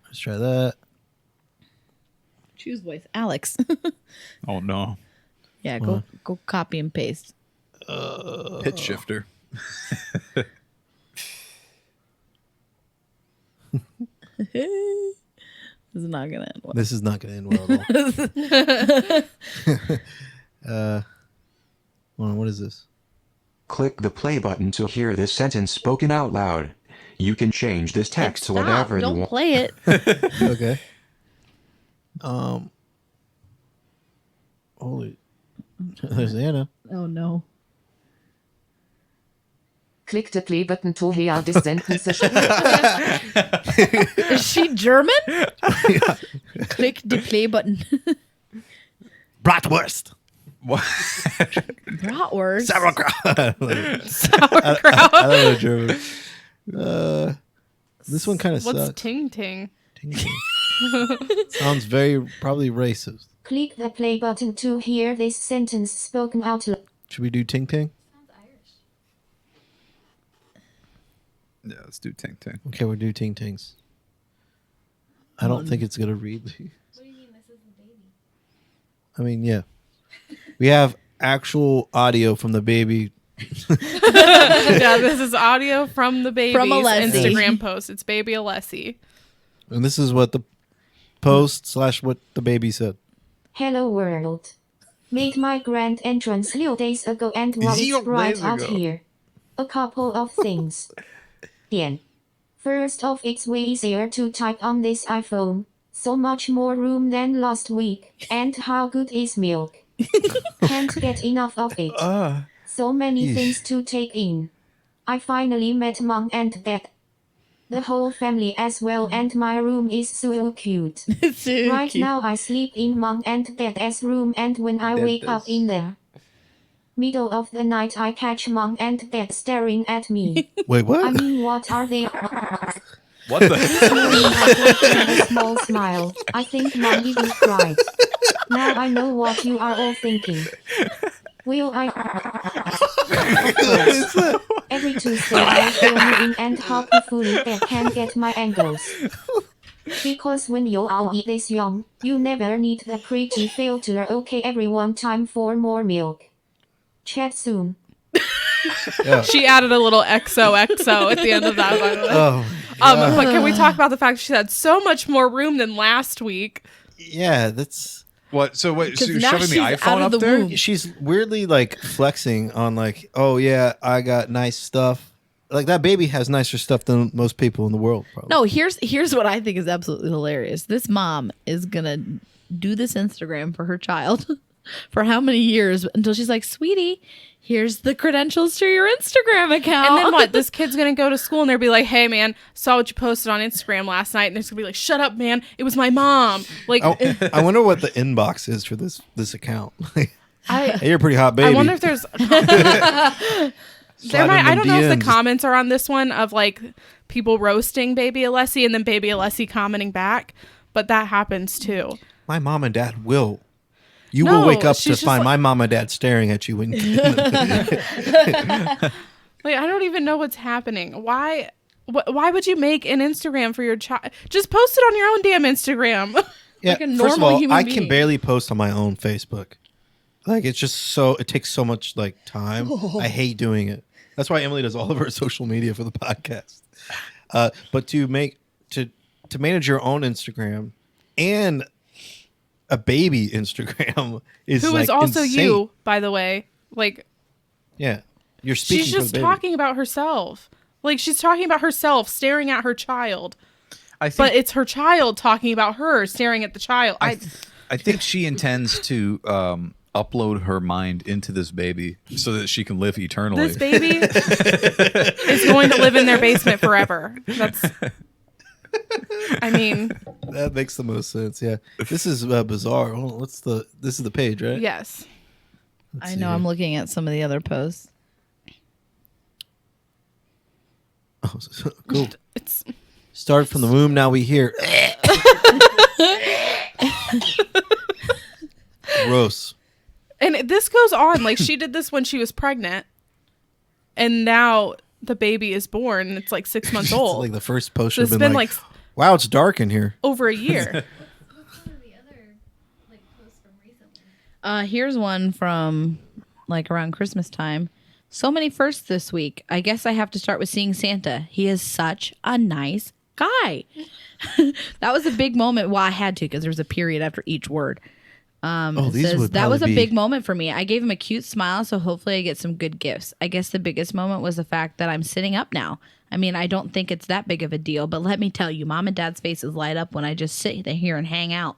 Let's try that. Choose voice. Alex. changer. Oh no. Yeah. Go copy and paste. Pitch shifter. This is not gonna end well. This is not going to end well at all. Hold on, what is this? Click the play button to hear this sentence spoken out loud. You can change this text to Stop. whatever you Don't want. play it. Okay. Holy. There's Anna. Oh no. Click the play button to hear this sentence. Is she German? Click the play button. Bratwurst. What? Bratwurst. Sauerkraut. Sauerkraut. I don't know German. This one kind of What's sucks. ting ting? Sounds very probably racist. Click the play button to hear this sentence spoken out loud. Should we do ting ting? Sounds Irish. Yeah, let's do ting ting. Okay, we'll do ting tings. I don't think it's gonna read. What do you mean this is the baby? I mean, yeah, we have actual audio from the baby. Yeah, this is audio from the baby's Alessi. Instagram post. It's baby Alessi. And this is what the post / what the baby said. Hello world. Made my grand entrance few days ago and what is right out here. A couple of things. Bien. First off, it's way easier to type on this iPhone. So much more room than last week. And how good is milk? Can't get enough of it. So many things to take in. I finally met Mom and Dad. The whole family as well, and my room is so cute. Right now I sleep in Mom and Dad's room, and when I wake up in the middle of the night I catch Mom and Dad staring at me. Wait, what? I mean, what are they? What the? A small smile. I think Mom even cried. Now I know what you are all thinking. Will I? Of course. Every Tuesday I film in and hopefully I can get my angles. Because when you are this young, you never need the pretty filter. Okay everyone, time for more milk. Chat soon. She added a little XOXO at the end of that, by the way. Oh, But can we talk about the fact she had so much more room than last week? yeah, that's. What? So wait, so you're now shoving the she's out iPhone of up the there? womb. She's weirdly like flexing on like, oh yeah, I got nice stuff. Like that baby has nicer stuff than most people in the world. Probably. No, here's what I think is absolutely hilarious. This mom is gonna do this Instagram for her child for how many years until she's like, sweetie, here's the credentials to your Instagram account. And then what? This kid's going to go to school and they'll be like, hey, man, saw what you posted on Instagram last night. And it's going to be like, shut up, man. It was my mom. Like, I wonder what the inbox is for this account. I You're a pretty hot baby. wonder if there's. I don't know if the comments are on this one of like people roasting baby Alessi and then baby Alessi commenting back. But that happens too. My mom and dad will. You No, will wake up she's to just find like- my mom and dad staring at you when. Like, I don't even know what's happening. Why would you make an Instagram for your child? Just post it on your own damn Instagram. Yeah, Like a first of normal all, human I can being. barely post on my own Facebook. Like it's just so it takes so much like time. I hate doing it. That's why Emily does all of her social media for the podcast. But to manage your own Instagram and a baby Instagram is Who like is also insane. you, by the way. Like, Yeah, you're speaking. she's for just the baby. talking about herself. Like, she's talking about herself staring at her child. I think, But it's her child talking about her staring at the child. I think she intends to upload her mind into this baby so that she can live eternally. This baby is going to live in their basement forever. That's. I mean, That makes the most sense. Yeah, this is bizarre. Hold on, this is the page, right? yes. I know. I'm looking at some of the other posts. Oh, cool. It's Started from the womb. Now we hear. Gross. and this goes on. Like, she did this when she was pregnant, and now the baby is born. And it's like 6 months It's old. like the first post So should it's have been been like, like wow, it's dark in here. over a year. Here's one from like around Christmas time. So many firsts this week. I guess I have to start with seeing Santa. He is such a nice guy. That was a big moment. Well, I had to because there was a period after each word. It these says, would that was a probably big be- moment for me. I gave him a cute smile, so hopefully I get some good gifts. I guess the biggest moment was the fact that I'm sitting up now. I mean, I don't think it's that big of a deal, but let me tell you, Mom and Dad's faces light up when I just sit here and hang out.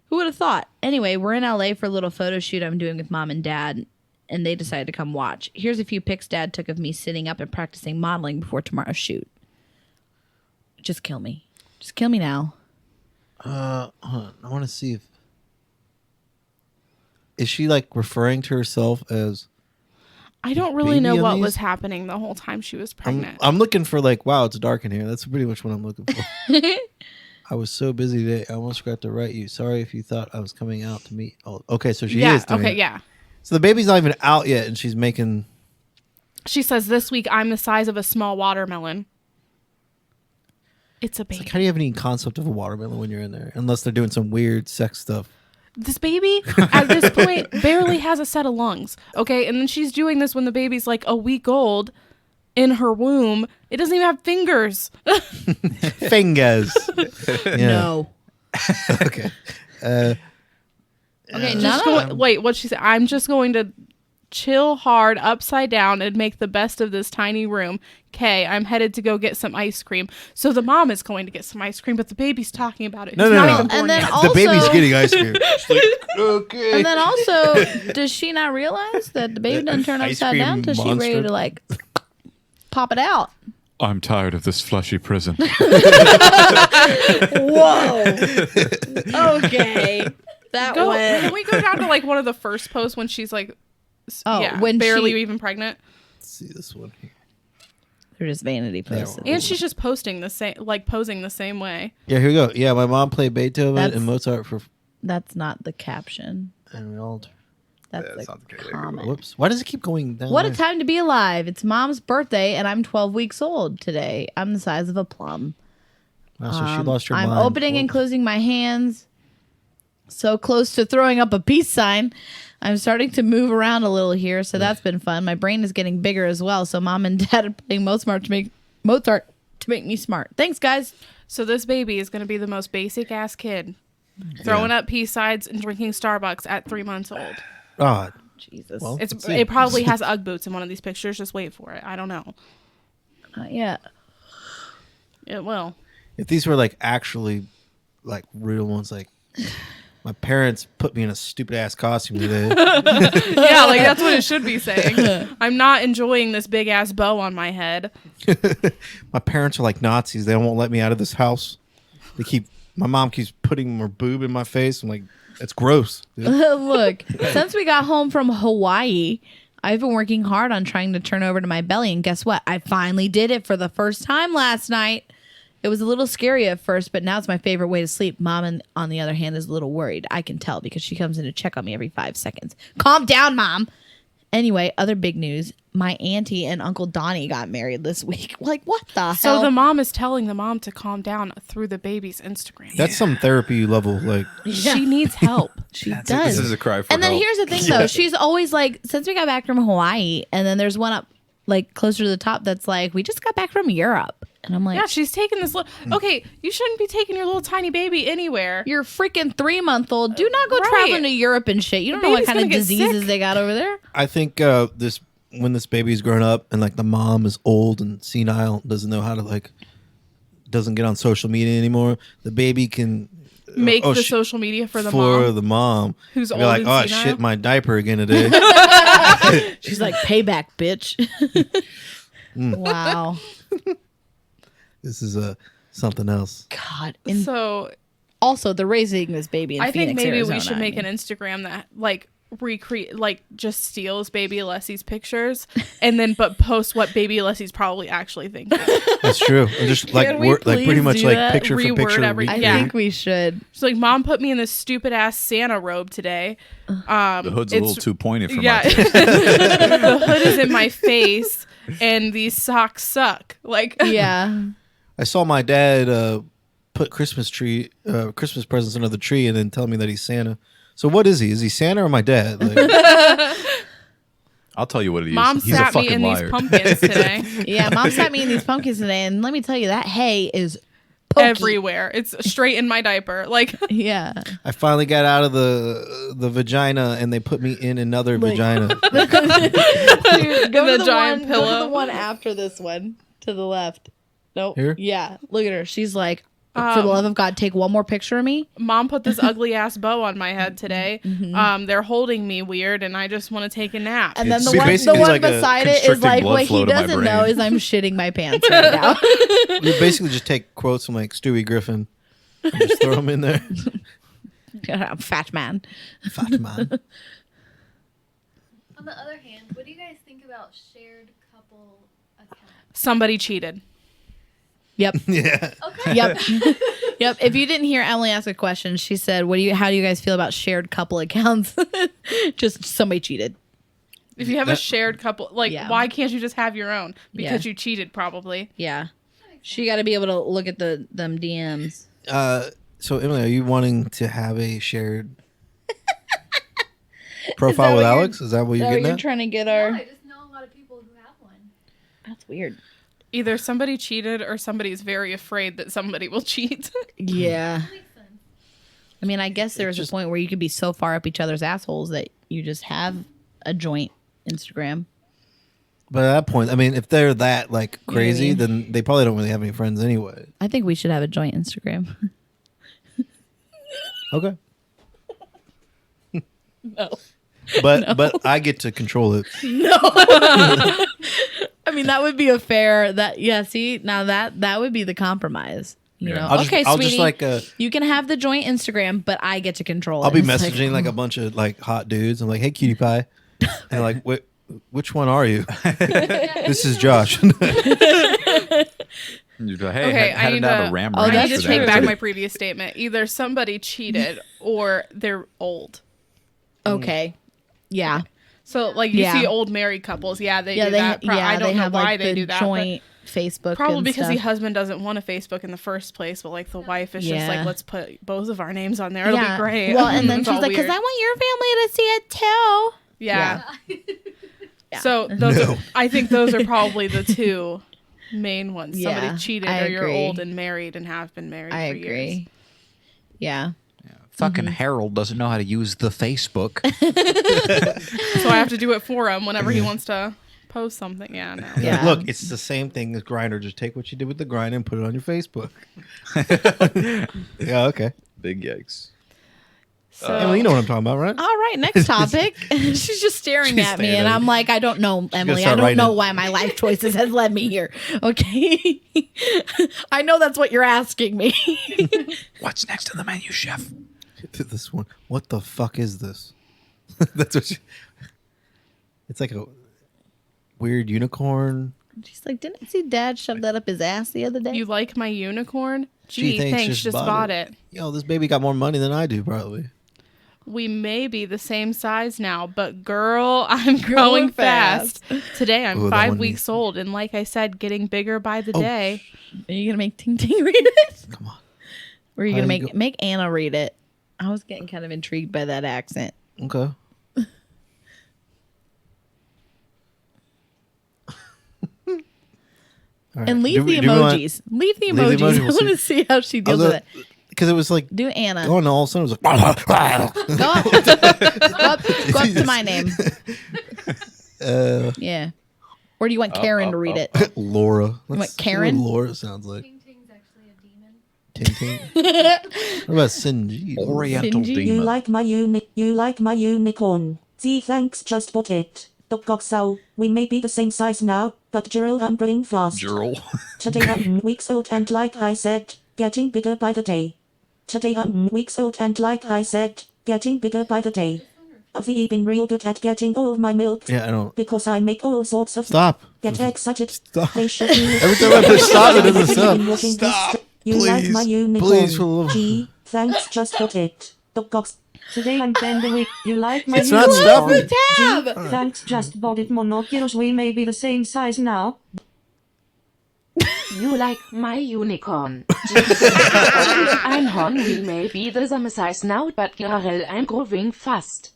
Who would have thought? Anyway, we're in LA for a little photo shoot I'm doing with Mom and Dad, and they decided to come watch. Here's a few pics Dad took of me sitting up and practicing modeling before tomorrow's shoot. Just kill me. Just kill me now. Hold on. I want to see if is she like referring to herself as. I don't really Baby know on what these? was happening the whole time she was pregnant. I'm looking for like, wow, it's dark in here. That's pretty much what I'm looking for. I was so busy today. I almost forgot to write you. Sorry if you thought I was coming out to meet. Oh, okay, so she yeah. is doing Okay. it. Yeah. So the baby's not even out yet, and she's making. She says this week I'm the size of a small watermelon. It's a baby. Like, how do you have any concept of a watermelon when you're in there? Unless they're doing some weird sex stuff. This baby at this point barely has a set of lungs. Okay. And then she's doing this when the baby's like a week old in her womb. It doesn't even have fingers. Fingers. Yeah. No. Okay. Okay, Just wait, what she said? I'm just going to chill hard upside down and make the best of this tiny room. Okay, I'm headed to go get some ice cream. So the mom is going to get some ice cream, but the baby's talking about it. No, He's no, not no. even born And then yet. also, The baby's getting ice cream. She's like, okay. And then also, does she not realize that the baby doesn't turn Ice upside cream down till she's ready monster. to like pop it out? I'm tired of this fleshy prison. Whoa. Okay. That Can we go down to like one of the first posts when she's like, when barely she- even pregnant, Let's see this one here. They're just vanity posts. and she's just posting the same, like posing the same way. Yeah, here we go. Yeah, my mom played Beethoven That's- and Mozart for. That's not the caption. And we all. That's Yeah, the that's not the case. comment. Whoops. Why does it keep going down? What a there? time to be alive. It's Mom's birthday, and I'm 12 weeks old today. I'm the size of a plum. Wow, so she lost her I'm mind. opening and closing my hands. So close to throwing up a peace sign. I'm starting to move around a little here, so that's been fun. My brain is getting bigger as well, so mom and dad are playing Mozart to make me smart. Thanks, guys. So this baby is going to be the most basic ass kid, throwing up peace sides and drinking Starbucks at 3 months old. Oh, Jesus. well, It probably has Ugg boots in one of these pictures. Just wait for it. I don't know. Yeah. It will. if these were like actually like real ones, like my parents put me in a stupid ass costume today. Yeah, like that's what it should be saying. I'm not enjoying this big ass bow on my head. My parents are like Nazis. They won't let me out of this house. My mom keeps putting her boob in my face. I'm like, it's gross, dude. Look, since we got home from Hawaii, I've been working hard on trying to turn over to my belly, and guess what? I finally did it for the first time last night. It was a little scary at first, but now it's my favorite way to sleep. Mom, on the other hand, is a little worried. I can tell because she comes in to check on me every 5 seconds. Calm down, Mom. Anyway, other big news. My auntie and Uncle Donnie got married this week. Like, what the hell? So the mom is telling the mom to calm down through the baby's Instagram. That's some therapy level. Like, She needs help. She does. This is a cry for And then help. here's the thing, though. She's always like, since we got back from Hawaii, and then there's one up like closer to the top that's like, we just got back from Europe. And I'm like, Yeah, she's taking this little... Okay, you shouldn't be taking your little tiny baby anywhere. you're freaking 3-month-old. Do not go Right. traveling to Europe and shit. You don't know what baby's kind of gonna get diseases sick. they got over there. I think when this baby's grown up and like the mom is old and senile, doesn't know how to like, doesn't get on social media anymore. The baby can Make the social media for the for mom. the mom Who's Be old like, and oh, I senile? shit my diaper again today. She's like, payback, bitch. Wow. This is something else. God. And So also, they're raising this baby in I think Phoenix, maybe Arizona. we should make an Instagram that like recreate, like just steals baby Alessi's pictures and then but post what baby Alessi's probably actually thinking. That's true. And just like Can we like pretty please much do like that? picture for Reword picture. every- I Yeah. think we should. She's like, Mom put me in this stupid ass Santa robe today. The hood's a little too pointed for Yeah, my taste. the hood is in my face and these socks suck. Like, Yeah. I saw my dad put Christmas presents under the tree and then tell me that he's Santa. So what is he? Is he Santa or my dad? Like, I'll tell you what it is. Mom He's a sat me fucking in liar. these pumpkins today. Yeah, Mom sat me in these pumpkins today, and let me tell you, that hay is pokey. Everywhere. It's straight in my diaper. Like, Yeah. I finally got out of the vagina and they put me in another vagina. Dude, go The to the giant one, Go pillow. to the one after this one, to the left. Nope. Here? Yeah. Look at her. She's like, for the love of God, take one more picture of me. Mom put this ugly ass bow on my head today. They're holding me weird, and I just want to take a nap. And then It's the basically one like a beside it is constricting like, blood what flow he to my doesn't brain. know is I'm shitting my pants right now. You basically just take quotes from like Stewie Griffin and just throw them in there. Fat man. Fat man. On the other hand, what do you guys think about shared couple accounts? Somebody cheated. Yep. Yeah. Okay. Yep. Yep. If you didn't hear Emily ask a question, she said, how do you guys feel about shared couple accounts? Just somebody cheated. If you have a shared couple, like, Yeah. why can't you just have your own? Because Yeah. you cheated, probably. Yeah. She got to be able to look at them DMs. So Emily, are you wanting to have a shared profile with what you're- Alex? Is that what you're getting you're at? trying to get No, our... I just know a lot of people who have one. That's weird. Either somebody cheated or somebody's very afraid that somebody will cheat. Yeah. That makes sense. I mean, I guess there's a point where you could be so far up each other's assholes that you just have a joint Instagram. But at that point, I mean, if they're that like crazy, mean? then they probably don't really have any friends anyway. I think we should have a joint Instagram. Okay. No. But I get to control it. I mean, that would be a fair see, now that would be the compromise. You know, I'll just, okay, I'll sweetie, just like you can have the joint Instagram, but I get to control it. I'll be It's messaging like a bunch of like hot dudes. I'm like, hey, cutie pie, and like, which one are you? This is Josh. You're like, hey, Okay, had I need have to, a ram Oh, I ranch need to for take that, back too. my previous statement. Either somebody cheated or they're old. okay, yeah, So, like, you Yeah. see old married couples. Yeah, they yeah. do They that. I they don't know have why like they the do that. joint Facebook. Probably and because stuff. the husband doesn't want a Facebook in the first place, but like the wife is just Yeah. like, let's put both of our names on there. It'll be great. Well, and then It's she's all like, because weird. I want your family to see it too. Yeah. Yeah. So those are, I think those are probably the two main ones. Yeah, Somebody cheated, I or you're agree. old and married and have been married I for agree. years. Yeah. Fucking Harold doesn't know how to use the Facebook. So I have to do it for him whenever he wants to post something. Yeah, no. Yeah. Look, it's the same thing as Grindr. Just take what you did with the Grindr and put it on your Facebook. Yeah, okay. Big yikes. So Emily, you know what I'm talking about, right? All right, next topic. She's just staring She's at me, staring and at I'm you. like, I don't know, Emily. I start don't writing know it. why my life choices has led me here. Okay, I know that's what you're asking me. What's next on the menu, chef? This one. What the fuck is this? That's what it's like a weird unicorn. She's like, didn't I see Dad shove that up his ass the other day? you like my unicorn? She Gee, thinks thanks. Just bought it. Yo, this baby got more money than I do, probably. We may be the same size now, but girl, I'm growing fast. Today I'm Ooh, that 5 one weeks old, and like I said, getting bigger by the day. Are you gonna make Ting Ting read it? Come on. Or are you How gonna you make Anna read it? I was getting kind of intrigued by that accent. Okay. All right. And leave the do we want- emojis. Leave the leave the emojis. emoji, I we'll want to see how she deals with it. Because it was like Do Anna. going all of a sudden it was like Go up to my name. uh, Yeah. Or do you want Karen to read it? Laura. want Let's see Karen? what Laura sounds like. Ting Ting's actually a demon. Ting Ting. What about Sinji? Oriental Sinji. demon. You like my unicorn. Gee, thanks, just bought it. So, we may be the same size now, but Gerald, I'm growing fast. Gerald. Today I'm weeks old and like I said, getting bigger by the day. Today I'm weeks old and like I said, getting bigger by the day. I've been real good at getting all my milk. Yeah, I don't. Because I make all sorts of Stop. Get excited. Stop. They should be Every time I push stop, it doesn't stop. Stop. You like my unicorn. Please, for the love of- Gee, thanks, just bought it. Today I'm 10 the week. You like my It's not unicorn. stopping. Gee, thanks, just bought it. Monocules, we may be the same size now. You like my unicorn. Einhorn, we may be the same size now, but Gerald, I'm growing fast.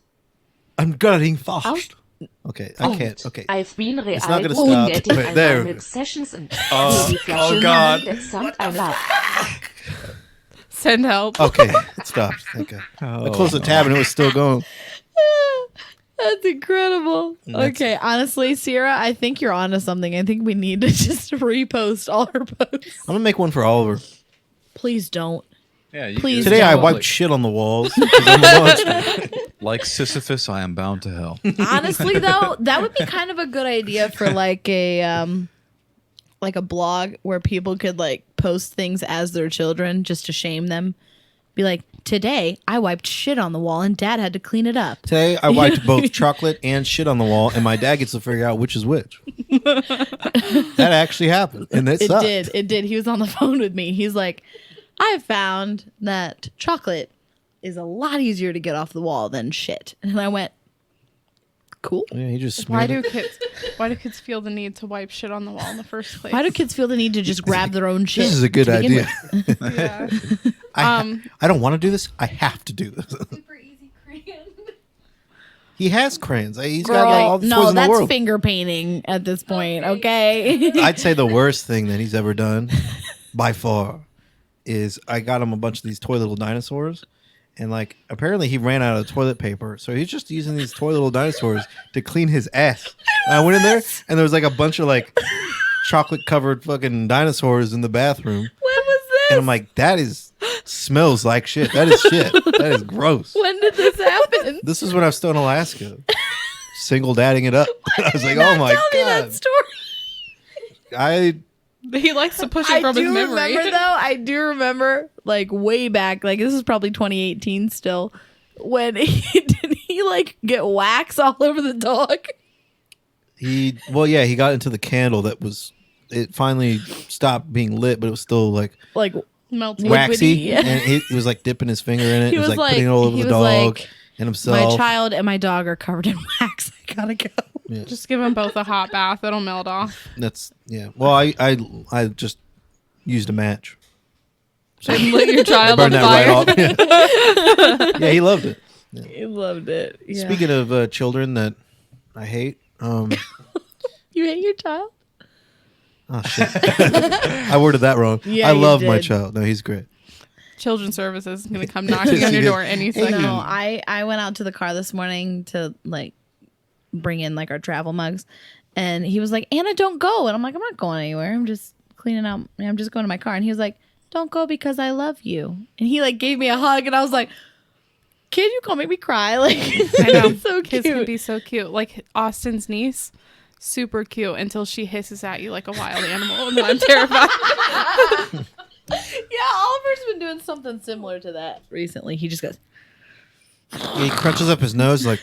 I'm getting fast. Ouch. Okay, I can't. Okay. I've been real It's not gonna good stop. getting Wait, ein there. mit Sessions and Oh, God. That's something I love. Send help. Okay, it stopped. Okay. I closed the tab and it was still going. That's incredible. That's- Okay, honestly, Ciaara, I think you're onto something. I think we need to just repost all her posts. I'm gonna make one for Oliver. Please don't. Yeah, you Please Today I don't. wiped shit on the walls. 'cause I'm a monster. Like Sisyphus, I am bound to hell. Honestly, though, that would be kind of a good idea for like a blog where people could like post things as their children just to shame them. Be like, today I wiped shit on the wall and Dad had to clean it up. Today I wiped both chocolate and shit on the wall, and my dad gets to figure out which is which. That actually happened, and it sucked. It did. He was on the phone with me. He's like, I found that chocolate is a lot easier to get off the wall than shit. And I went, cool. Yeah, he just Why smeared do it. kids feel the need to wipe shit on the wall in the first place? Why do kids feel the need to just grab their own shit? This is a good to begin idea. with? Yeah. I don't want to do this. I have to do this. Super easy crayon. He has crayons. He's Girl, got all the toys no, in the that's world. finger painting at this point, okay? I'd say the worst thing that he's ever done, by far, is I got him a bunch of these toy little dinosaurs, and like apparently he ran out of toilet paper, so he's just using these toy little dinosaurs to clean his ass. And I went in there, and there was like a bunch of like chocolate covered fucking dinosaurs in the bathroom, When was this? and I'm like, that smells like shit. That is shit. That is gross. When did this happen? This is when I was still in Alaska, single dadding it up. I was like, oh my Tell me that god. story. He likes to push it from his memory. Remember though. I do remember, like way back. Like this is probably 2018 still. When did he like get wax all over the dog? He got into the candle that was. It finally stopped being lit, but it was still like Melting. waxy, Liquidy, yeah. and he was like dipping his finger in it. He He was was like putting it like- all over he the was dog like, and himself. My child and my dog are covered in wax. I gotta go. Yeah. Just give them both a hot bath. It'll melt off. That's Well, I just used a match. Shouldn't lit your child on Burned fire. that right off. Yeah, he loved it. Yeah. He loved it. Yeah. Speaking of children that I hate, you hate your child? oh shit, I worded that wrong. Yeah, I you love my did. child. No, he's great. Children's Services is going to come knocking on your door any second. No, I went out to the car this morning to like bring in like our travel mugs, and he was like, "Anna, don't go." And I'm like, "I'm not going anywhere. I'm just cleaning out. I'm just going to my car." And he was like, "Don't go because I love you." And he like gave me a hug, and I was like, "Kid, you gonna make me cry?" Like I know. it's so Kids can cute. be so cute. Like Austin's niece, super cute until she hisses at you like a wild animal, and then I'm terrified. Yeah, Oliver's been doing something similar to that recently. He just goes, He crunches up his nose like.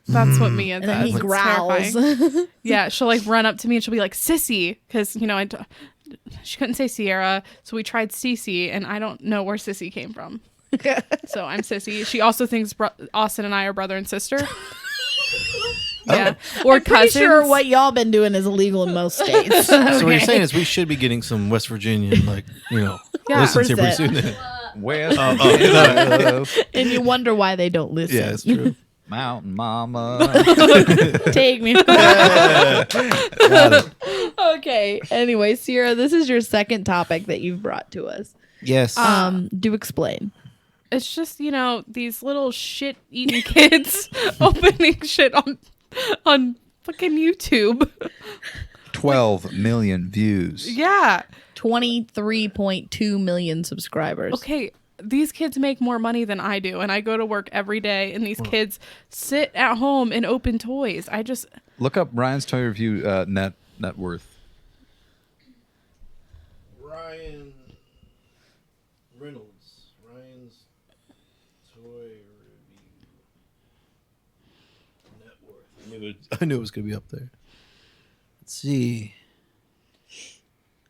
That's what Mia and does. then he It's growls. terrifying. Yeah, she'll like run up to me and she'll be like, "Sissy," because she couldn't say Ciaara, so we tried Cece, and I don't know where Sissy came from. So I'm Sissy. She also thinks Austin and I are brother and sister. Yeah, or I'm pretty cousins. sure what y'all been doing is illegal in most states. So what you're saying is we should be getting some West Virginian Yeah. listens here pretty soon. West And you wonder why they don't listen. Yeah, it's true. Mountain Mama. Take me. Okay. Anyway, Ciaara, this is your second topic that you've brought to us. Yes. Do explain. It's just, these little shit eating kids opening shit on fucking YouTube. 12 million views. Yeah. 23.2 million subscribers. Okay, these kids make more money than I do, and I go to work every day, and these kids sit at home and open toys. I just Look up Ryan's toy review net worth. Ryan Reynolds. Ryan's toy review net worth. I knew it was going to be up there. Let's see.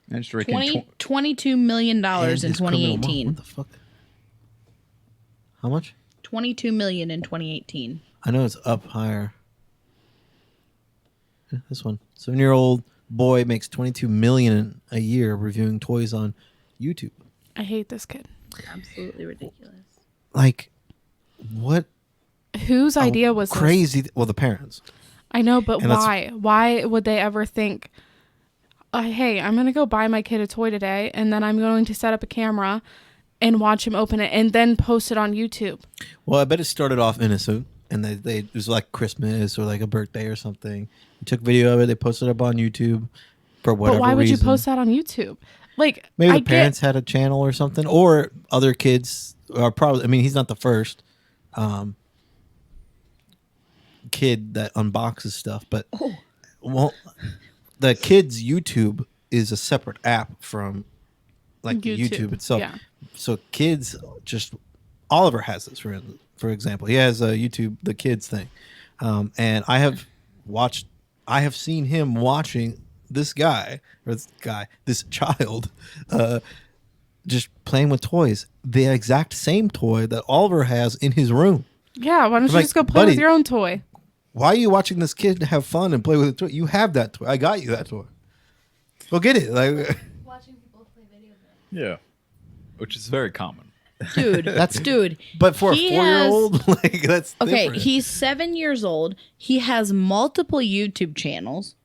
And just reckon $22 million in And his criminal 2018. What the fuck? How much? 22 million in 2018. I know it's up higher. Yeah, this one. 7-year-old boy makes $22 million a year reviewing toys on YouTube. I hate this kid. Absolutely ridiculous. Like, what? Whose idea was crazy? this? Well, the parents. I know, but And that's- why? Why would they ever think, hey, I'm going to go buy my kid a toy today, and then I'm going to set up a camera and watch him open it and then post it on YouTube? Well, I bet it started off innocent, and they it was like Christmas or like a birthday or something. They took video of it, they posted it up on YouTube for whatever But why would you reason. post that on YouTube? Like, Maybe I the parents had a channel or something, or other kids are probably. I mean, he's not the first kid that unboxes stuff, but well, the kids' YouTube is a separate app from like YouTube itself. Yeah. So kids just Oliver has this for example. He has a YouTube the kids thing, and I have seen him watching this child, just playing with toys. The exact same toy that Oliver has in his room. Yeah, why don't you like, just go play buddy, with your own toy? Why are you watching this kid have fun and play with a toy? You have that toy. I got you that toy. Go get it. Like, Watching people play video games. Yeah. Which is very common. Dude, dude. but for a He 4-year-old, like that's Okay, different. he's 7 years old. He has multiple YouTube channels.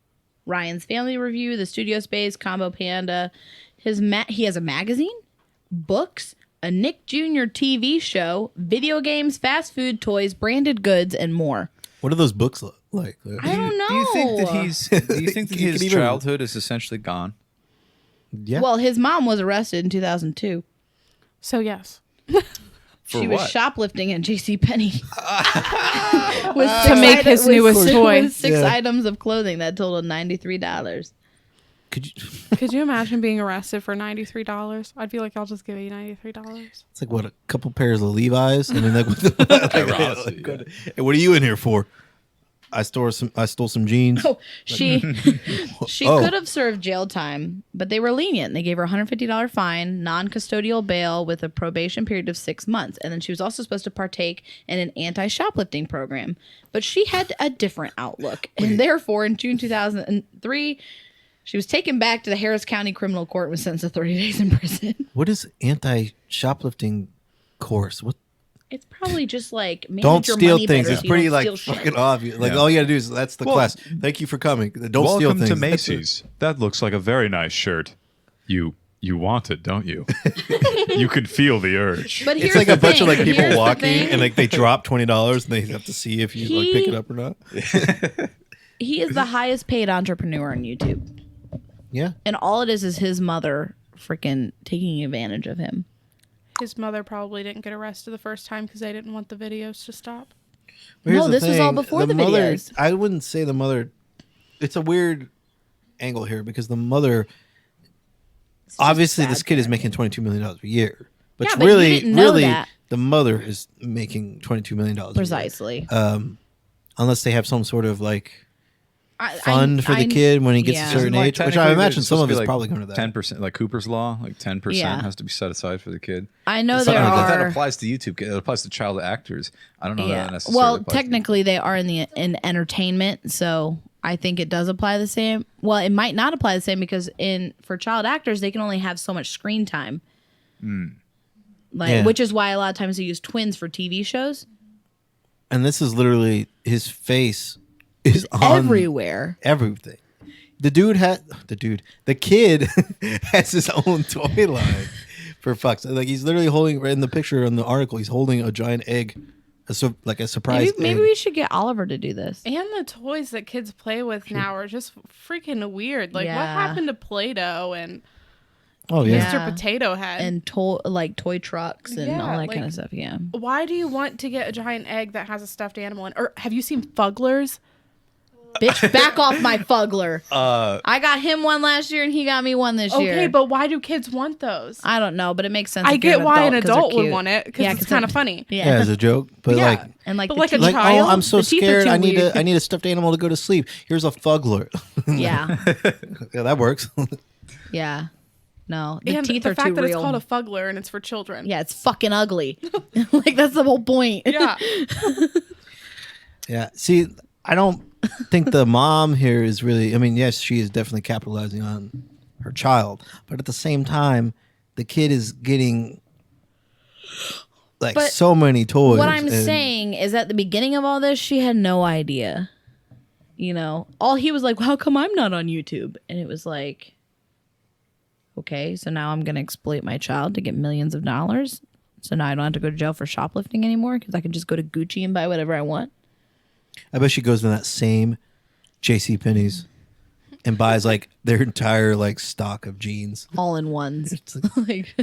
Ryan's Family Review, The Studio Space, Combo Panda. He has a magazine, books, a Nick Jr. TV show, video games, fast food, toys, branded goods, and more. What do those books look like? I don't know. Do you think that You his can even- childhood is essentially gone? Yeah. Well, his mom was arrested in 2002. So, yes. She what? was shoplifting at JCPenney. To make his newest toy. With 6 Yeah. items of clothing that totaled $93. Could you? Could you imagine being arrested for $93? I'd be like, I'll just give you $93. It's like what, a couple pairs of Levi's, and then like, Honestly, hey, what are you in here for? I stole some jeans. Oh, she could have served jail time, but they were lenient. They gave her a $150 fine, non-custodial bail with a probation period of 6 months. And then she was also supposed to partake in an anti-shoplifting program. But she had a different outlook. And therefore, in June 2003, she was taken back to the Harris County Criminal Court and was sentenced to 30 days in prison. What is anti-shoplifting course? What? It's probably just like manage Don't your steal money things. better It's so you pretty don't like steal shit. fucking obvious. Like all you gotta do is that's the class. Thank you for coming. Don't steal Welcome things. to Macy's. That looks like a very nice shirt. You want it, don't you? You can feel the urge. But It's here's like the a bunch of thing. like people Here's the walking thing. and like they drop $20 and they have to see if you like pick it up or not. He is the highest paid entrepreneur on YouTube. Yeah. And all it is his mother freaking taking advantage of him. His mother probably didn't get arrested the first time because they didn't want the videos to stop. But here's No, the this was all thing, before the mother, videos. I wouldn't say the mother. It's a weird angle here because the mother. Obviously, this kid is making $22 million a year, but, Yeah, but you really, didn't know that. the mother is making $22 million a year. Precisely. Unless they have some sort of like I- fund for the I- kid when he gets yeah. a certain age, which I imagine some of it's probably going to that. 10%, like Cooper's Law, like 10% Yeah. has to be set aside for the kid. I know Something there like that. That are. applies to YouTube. It applies to child actors. I don't know that necessarily. Well, applies to technically they are in entertainment, so I think it does apply the same. Well, it might not apply the same because for child actors they can only have so much screen time. Which is why a lot of times they use twins for TV shows. And this is literally his face is on everywhere. Everything. The kid has his own toy line. For fuck's sake. Like he's literally holding in the picture in the article. He's holding a giant egg, like a surprise. Maybe egg. we should get Oliver to do this. And the toys that kids play with now are just freaking weird. Like, what Yeah. happened to Play-Doh and Oh yeah, Mr. Potato Head? And toy trucks and Yeah, all that like- kind of stuff. Yeah. Why do you want to get a giant egg that has a stuffed animal in? Or have you seen Fugglers? Bitch, back off my Fuggler. I got him one last year and he got me one this year. Okay, but why do kids want those? I don't know, but it makes sense. I if you're get why an 'cause they're adult would cute. want it because it's 'cause kind it- of funny. Yeah. yeah, as a joke, but Yeah. like. And like But the like a teeth. Like, child, oh, I'm so the teeth are scared. too I need weird. I need a stuffed animal to go to sleep. Here's a Fuggler. Yeah. Yeah, that works. Yeah. No, the And teeth the are fact too that real. it's called a Fuggler and it's for children. Yeah, it's fucking ugly. Like that's the whole point. Yeah. Yeah. See, I don't think the mom here is really. I mean, yes, she is definitely capitalizing on her child, but at the same time, the kid is getting like But so many toys. What I'm and- saying is at the beginning of all this, she had no idea. You know, all he was like, well, how come I'm not on YouTube? And it was like, okay, so now I'm going to exploit my child to get millions of dollars. So now I don't have to go to jail for shoplifting anymore because I can just go to Gucci and buy whatever I want. I bet she goes to that same J.C. Penney's and buys like their entire like stock of jeans. All in ones. Like,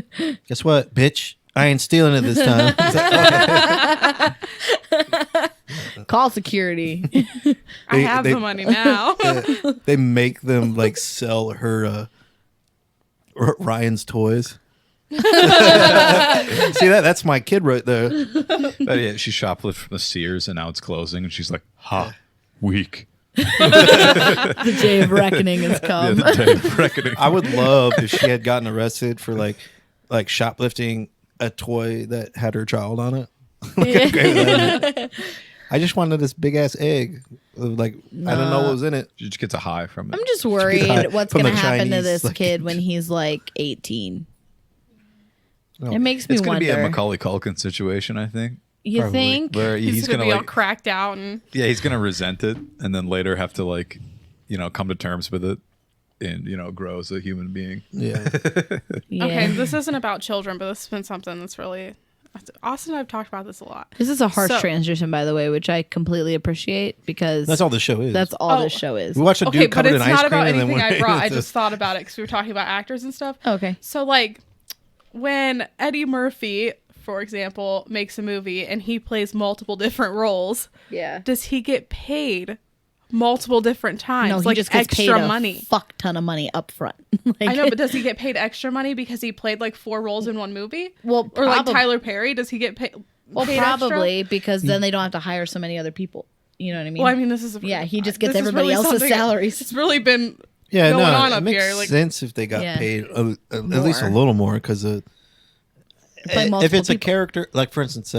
Guess what, bitch? I ain't stealing it this time. call security. I have they- the money now. They make them like sell her Ryan's toys. See that's my kid right there. But yeah, she shoplifted from the Sears and now it's closing, and she's like, "Ha, weak." The day of reckoning has come. Yeah, the day of reckoning. I would love if she had gotten arrested for like shoplifting a toy that had her child on it. Like, okay with that. I just wanted this big ass egg. Like I don't know what was in it. She just gets a high from it. I'm just worried what's From going the to happen to Chinese, this like- kid when he's like 18. Oh. It makes me It's going to wonder. be a Macaulay Culkin situation, I think. You Probably. think? Where He's, he's gonna going be to all like, cracked out and yeah, he's going to resent it and then later have to like, come to terms with it and, grow as a human being. Yeah. Yeah. okay, this isn't about children, but this has been something that's really Austin and I've talked about this a lot. This is a harsh So- transition, by the way, which I completely appreciate because That's all the show is. that's all Oh. this show is. We watched a Okay, dude but covered it's in ice not cream about and then anything I went brought. I into- just thought about it because we were talking about actors and stuff. Okay. So like when Eddie Murphy, for example, makes a movie and he plays multiple different roles, Yeah. does he get paid multiple different times? No, he like just gets extra paid a money. fuck ton of money up front. Like, I know, but does he get paid extra money because he played like 4 roles in one movie? Well, or like probab- Tyler Perry, does he get paid? well, paid extra? probably because then they don't have to hire so many other people. You know what I mean? Well, I mean, this is he just gets this is everybody really else's something- salaries. It's really been Yeah, going no, on it up makes here. Like, sense if they got Yeah. paid at least a More. little more because Play if multiple it's a people. character, like for instance,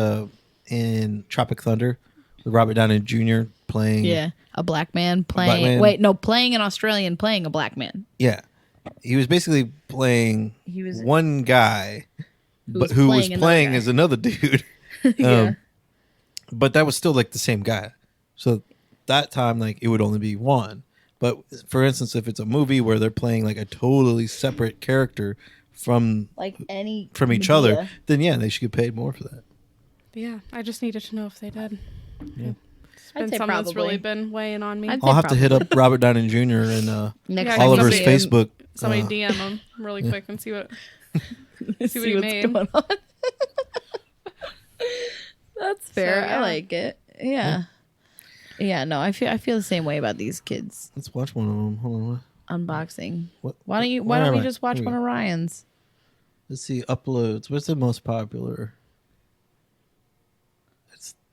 in Tropic Thunder, with Robert Downey Jr. playing, Yeah, a black man black playing. man. Wait, no, playing an Australian playing a black man. yeah, he was basically playing He was- one guy, was who was playing another playing guy. as another dude. Yeah. But that was still like the same guy. So that time, like it would only be one. But for instance, if it's a movie where they're playing like a totally separate character from Like any each other, then yeah, they should get paid more for that. yeah, I just needed to know if they did. Yeah. It's been I'd say something that's probably. really been weighing on me. I'd I'll have to hit up Robert Downey Jr. and Next Yeah, time Oliver's somebody- Facebook. Somebody DM him really quick and see what see what he what's made. going on. That's fair. So, yeah. I like it. Yeah. Yeah, no, I feel the same way about these kids Let's watch one of them. Hold on. unboxing. What? Why don't where we am I? just watch Here we one go. of Ryan's? Let's see uploads. What's the most popular?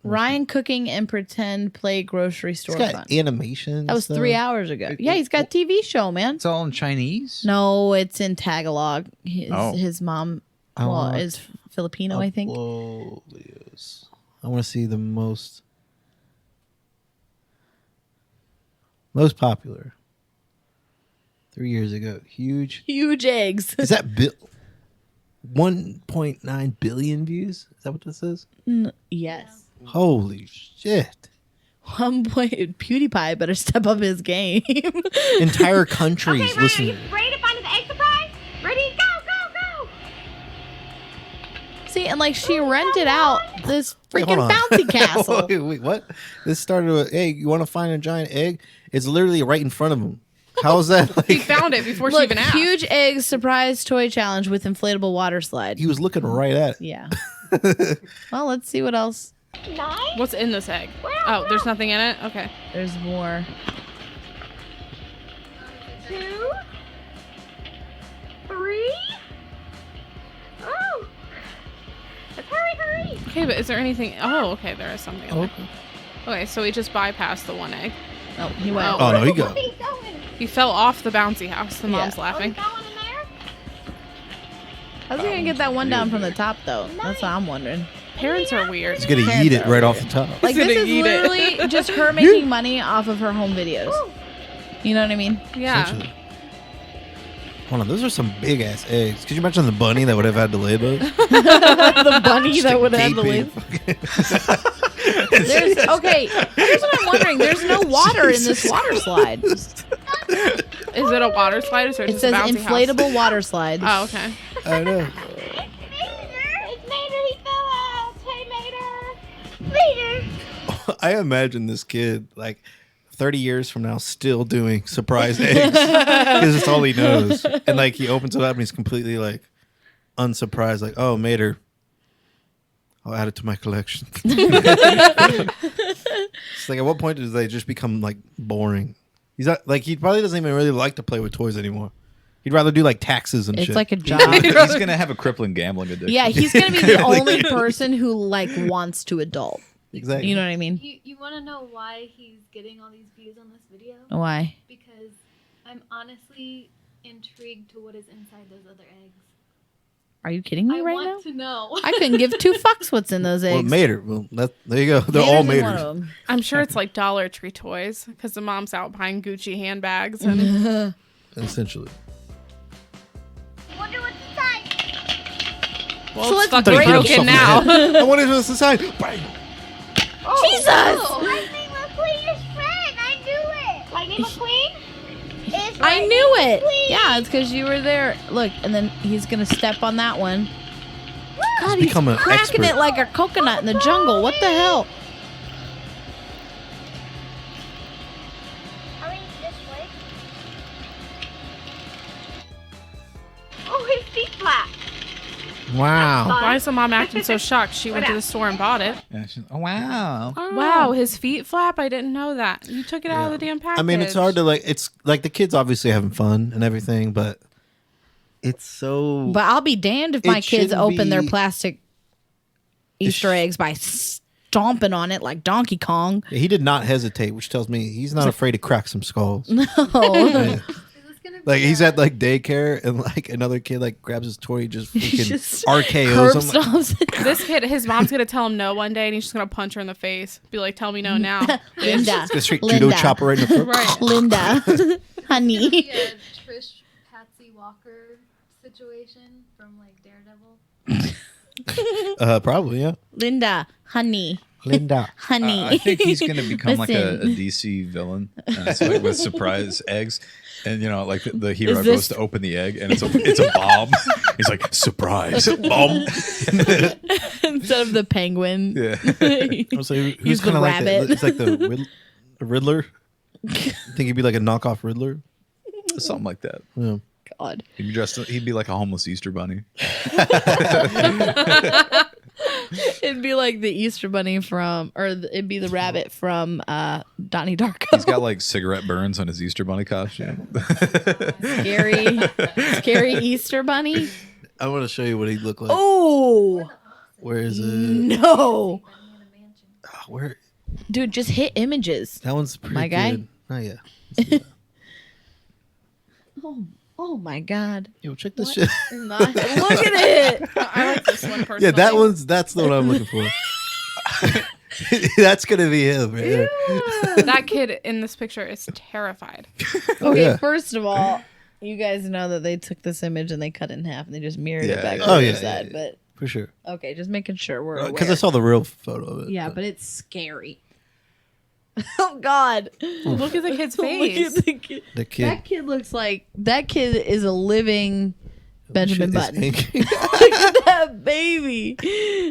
Ryan cooking and pretend play grocery store It's fun. got animation. That was 3 hours ago. Yeah, he's got a TV show, man. It's all in Chinese. No, it's in Tagalog. His mom I want is Filipino, I think. Uploads. I want to see the most popular. 3 years ago, huge eggs. Is that 1.9 billion views? Is that what this is? Yes. Holy shit! PewDiePie better step up his game. Entire countries listen. Ready to find the egg surprise? Ready? Go, go, go! See, and like she rented out this Wait, freaking hold on. bouncy castle. wait, what? This started with, hey, you want to find a giant egg? It's literally right in front of him. How is that? He Like, found it before she Look, even asked. huge eggs surprise toy challenge with inflatable water slide. he was looking right at it. Yeah. Well, let's see what else. What's in this egg? Oh, there's nothing in it? Okay. There's more. 2, 3. Oh! Hurry! Okay, but is there anything? Oh, okay, there is something in there. Okay. Okay, so he just bypassed the one egg. Oh, he went. Oh no, he got. He's going. He fell off the bouncy house. The mom's Yeah. laughing. Going in there? How's he gonna get that one down from the top though? That's what I'm wondering. Parents are weird. He's gonna eat it right off the top. Like Gonna this is eat it. literally just her making money off of her home videos. You know what I mean? Yeah. Essentially. Hold on, those are some big ass eggs. Could you imagine the bunny that would have had to lay those? The bunny that would have to Gaping live. There's okay. Here's what I'm wondering. There's no water in this water slide. Is it a water slide or is it It just says a bouncy inflatable house? water slide. Oh, okay. I know. It's Mater, he fell out. Hey, Mater. I imagine this kid like 30 years from now still doing surprise eggs because it's all he knows. And like he opens it up and he's completely like unsurprised, like, oh, Mater, I'll add it to my collection. It's like, at what point does they just become like boring? He's not like, he probably doesn't even really like to play with toys anymore. He'd rather do like taxes and It's shit. like a job. He's gonna have a crippling gambling addiction. Yeah, he's gonna be the only person who like wants to adult. Exactly. You know what I mean? You want to know why he's getting all these views on this video? Why? Because I'm honestly intrigued to what is inside those other eggs. Are you kidding me I right want now? to know. I couldn't give two fucks what's in those Well, eggs. Mater. Well, there you go. They're all Mater's in one Maters. of 'em. I'm sure it's like Dollar Tree toys because the mom's out buying Gucci handbags and Essentially. Wonder what's inside. well, So it's let's fucking break it. broken now. I wanted to decide. Bang. Jesus! Lightning McQueen is friend. I knew it. Lightning McQueen? I knew it. Yeah, it's because you were there. Look, and then he's gonna step on that one. God, he's become an cracking expert. it like a coconut in the jungle. What the hell? Hurry this way. Oh, his feet flat. Wow. Why is the mom acting so shocked? She went to the store and bought it. Yeah, oh wow. Wow, his feet flap. I didn't know that. You took it out of the damn package. I mean, it's hard to like. It's like the kids obviously having fun and everything, but it's so. But I'll be damned if It my kids shouldn't open their be- plastic Easter eggs by stomping on it like Donkey Kong. Yeah, he did not hesitate, which tells me he's not afraid to crack some skulls. No. Yeah. Like he's at like daycare and like another kid like grabs his toy, just freaking RKOs him. Like, this kid, his mom's gonna tell him no one day, and he's just gonna punch her in the face. Be like, "Tell me no now, Linda." It's a straight judo chopper right in the throat. Right, Linda, honey. Maybe a Trish Patsy Walker situation from like Daredevil. Probably, yeah. Linda, honey. Linda, honey. I think he's gonna become like a Listen. DC villain, and it's like with surprise eggs. And like the hero Is goes this- to open the egg, and it's a bomb. He's like, surprise, bomb. Instead of the penguin. Yeah. So he He's was kind the of like rabbit. it's like the Riddler. I think he'd be like a knockoff Riddler. Something like that. Yeah. God. He'd be like a homeless Easter bunny. It'd be like the Easter bunny it'd be the rabbit from Donnie Darko. He's got like cigarette burns on his Easter bunny costume. Scary Easter bunny. I want to show you what he'd look like. Oh Where is it? no, Where? dude, just hit images. That one's pretty My guy? good. Oh yeah. Oh my God! Yo, check this shit. Look at it. I like this one personally. Yeah, that's the one I'm looking for. That's gonna be him, right there. That kid in this picture is terrified. Okay, yeah. first of all, you guys know that they took this image and they cut it in half and they just mirrored it back Yeah. to Oh, the yeah, other side. yeah, But for sure. okay, just making sure we're aware. Because I saw the real photo of it. Yeah, but it's scary. Oh God! Look at the kid's Look face. at the kid. The kid. That kid looks like that kid is a living Benjamin Shit is Button. ink. Look at that baby.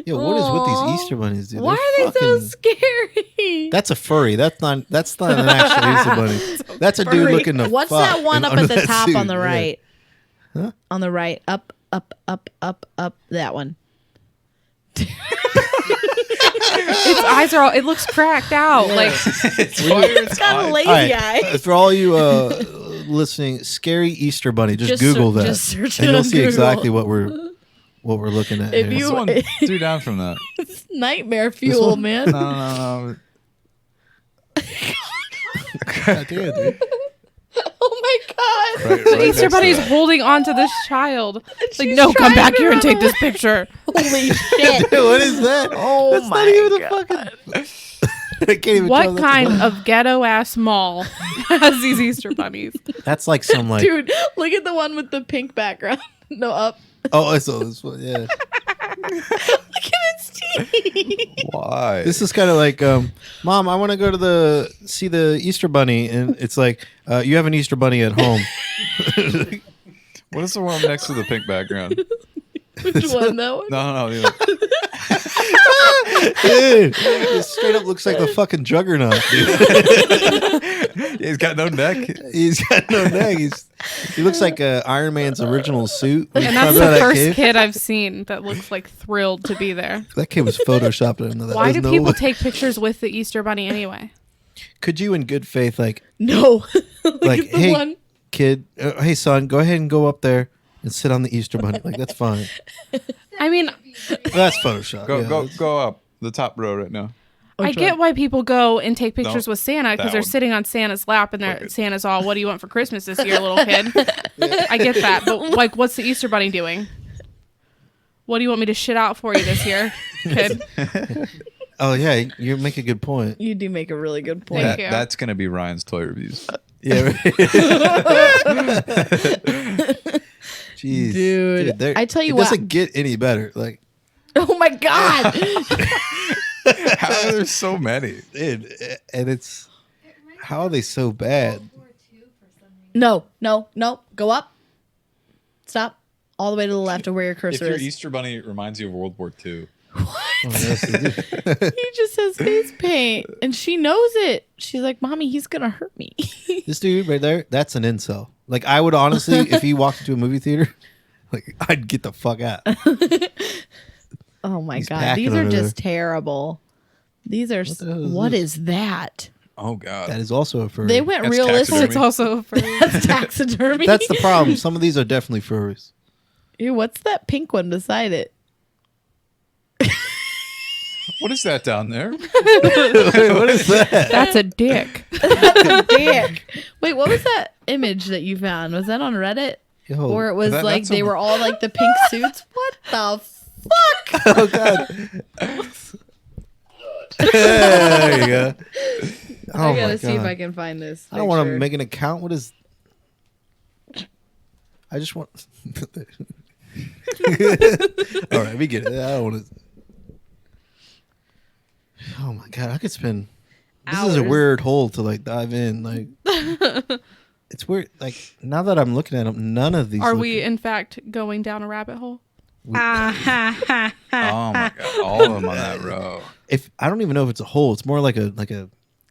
Yo, what is with Aw. these Easter bunnies, dude? Why They're are they so fucking- scary? That's a furry. That's not an actual Easter bunny. That's a dude Furry. looking to What's fuck that one up under at the that top suit. on the Yeah. right? Huh? On the right, up. That one. Its eyes are all. It looks cracked out. Like It's got a lazy All right, eye. for all you listening, scary Easter bunny. Just Google that, just search and it you'll on see Google. exactly what we're looking at. If here. you- This one, two down from that. It's nightmare fuel, man. No. God damn, dude. Oh my God. Right, the right Easter next to Bunny's that. holding on to this child. Like, She's no, come trying back to here and run take this away. picture. Holy shit. Dude, what is that? Oh That's my not even God. the fucking. I can't even tell What that's a kind bunny. of ghetto ass mall has these Easter bunnies? That's like some like. Dude, look at the one with the pink background. No, up. Oh, I saw this one. Yeah. Look at its teeth. Why? This is kind of like, Mom, I want to go to see the Easter Bunny, and it's like, you have an Easter Bunny at home. What is the one next to the pink background? Which one? That one? No. Dude, it straight up looks like the fucking Juggernaut, dude. He's got no neck. He's got no neck. He looks like Iron Man's original suit. And that's Remember the that first kid I've seen that looks like thrilled to be there. That kid was photoshopped into that. Why do There's no people way. take pictures with the Easter Bunny anyway? Could you, in good faith, like, No. Look like, at the hey, one. kid, hey, son, go ahead and go up there and sit on the Easter Bunny. Like, that's fine. I mean, That's Photoshop. Go yeah, that's- go up the top row right now. I get why people go and take pictures No, with Santa because that they're one. sitting on Santa's lap and Look at- Santa's all, "What do you want for Christmas this year, little kid?" I get that, but like, what's the Easter Bunny doing? What do you want me to shit out for you this year, kid? Oh, yeah, you make a good point. You do make a really good point. Thank you. That's gonna be Ryan's toy reviews. Yeah. Right. Jeez. Dude, there- I tell you it what- doesn't get any better. Like, Oh my God. How are there so many? dude, and it's how are they so bad? No. Go up. Stop. All the way to the left of where your If cursor your is. Easter bunny reminds you of World War II, Oh, yes, they do. He just has face paint. And she knows it. She's like, Mommy, he's going to hurt me. This dude right there, that's an incel. Like, I would honestly, if he walked into a movie theater, like, I'd get the fuck out. Oh my He's God. packing These are over just terrible. These are. the hell is What this? is that? oh god, That is also a furry. They went That's realistic. taxidermy. It's also for That's taxidermy. That's the problem. Some of these are definitely furries. Ew, what's that pink one beside it? What is that down there? What is that? That's a dick. Dick. Wait, what was that image that you found? Was that on Reddit? Yo, Or it was like that's they a- were all like the pink suits? What the fuck? Oh god. There you go. Oh I my gotta see if God. I can find this. I don't want to picture. make an account. What is? I just want. All right, we get it. I don't want to. Oh my god, I could spend. This is a Hours. weird hole to like dive in. Like, it's weird. Like now that I'm looking at them, none of these. Are look- we in fact going down a rabbit hole? Oh my god, all of them on that row. If I don't even know if it's a hole, it's more like a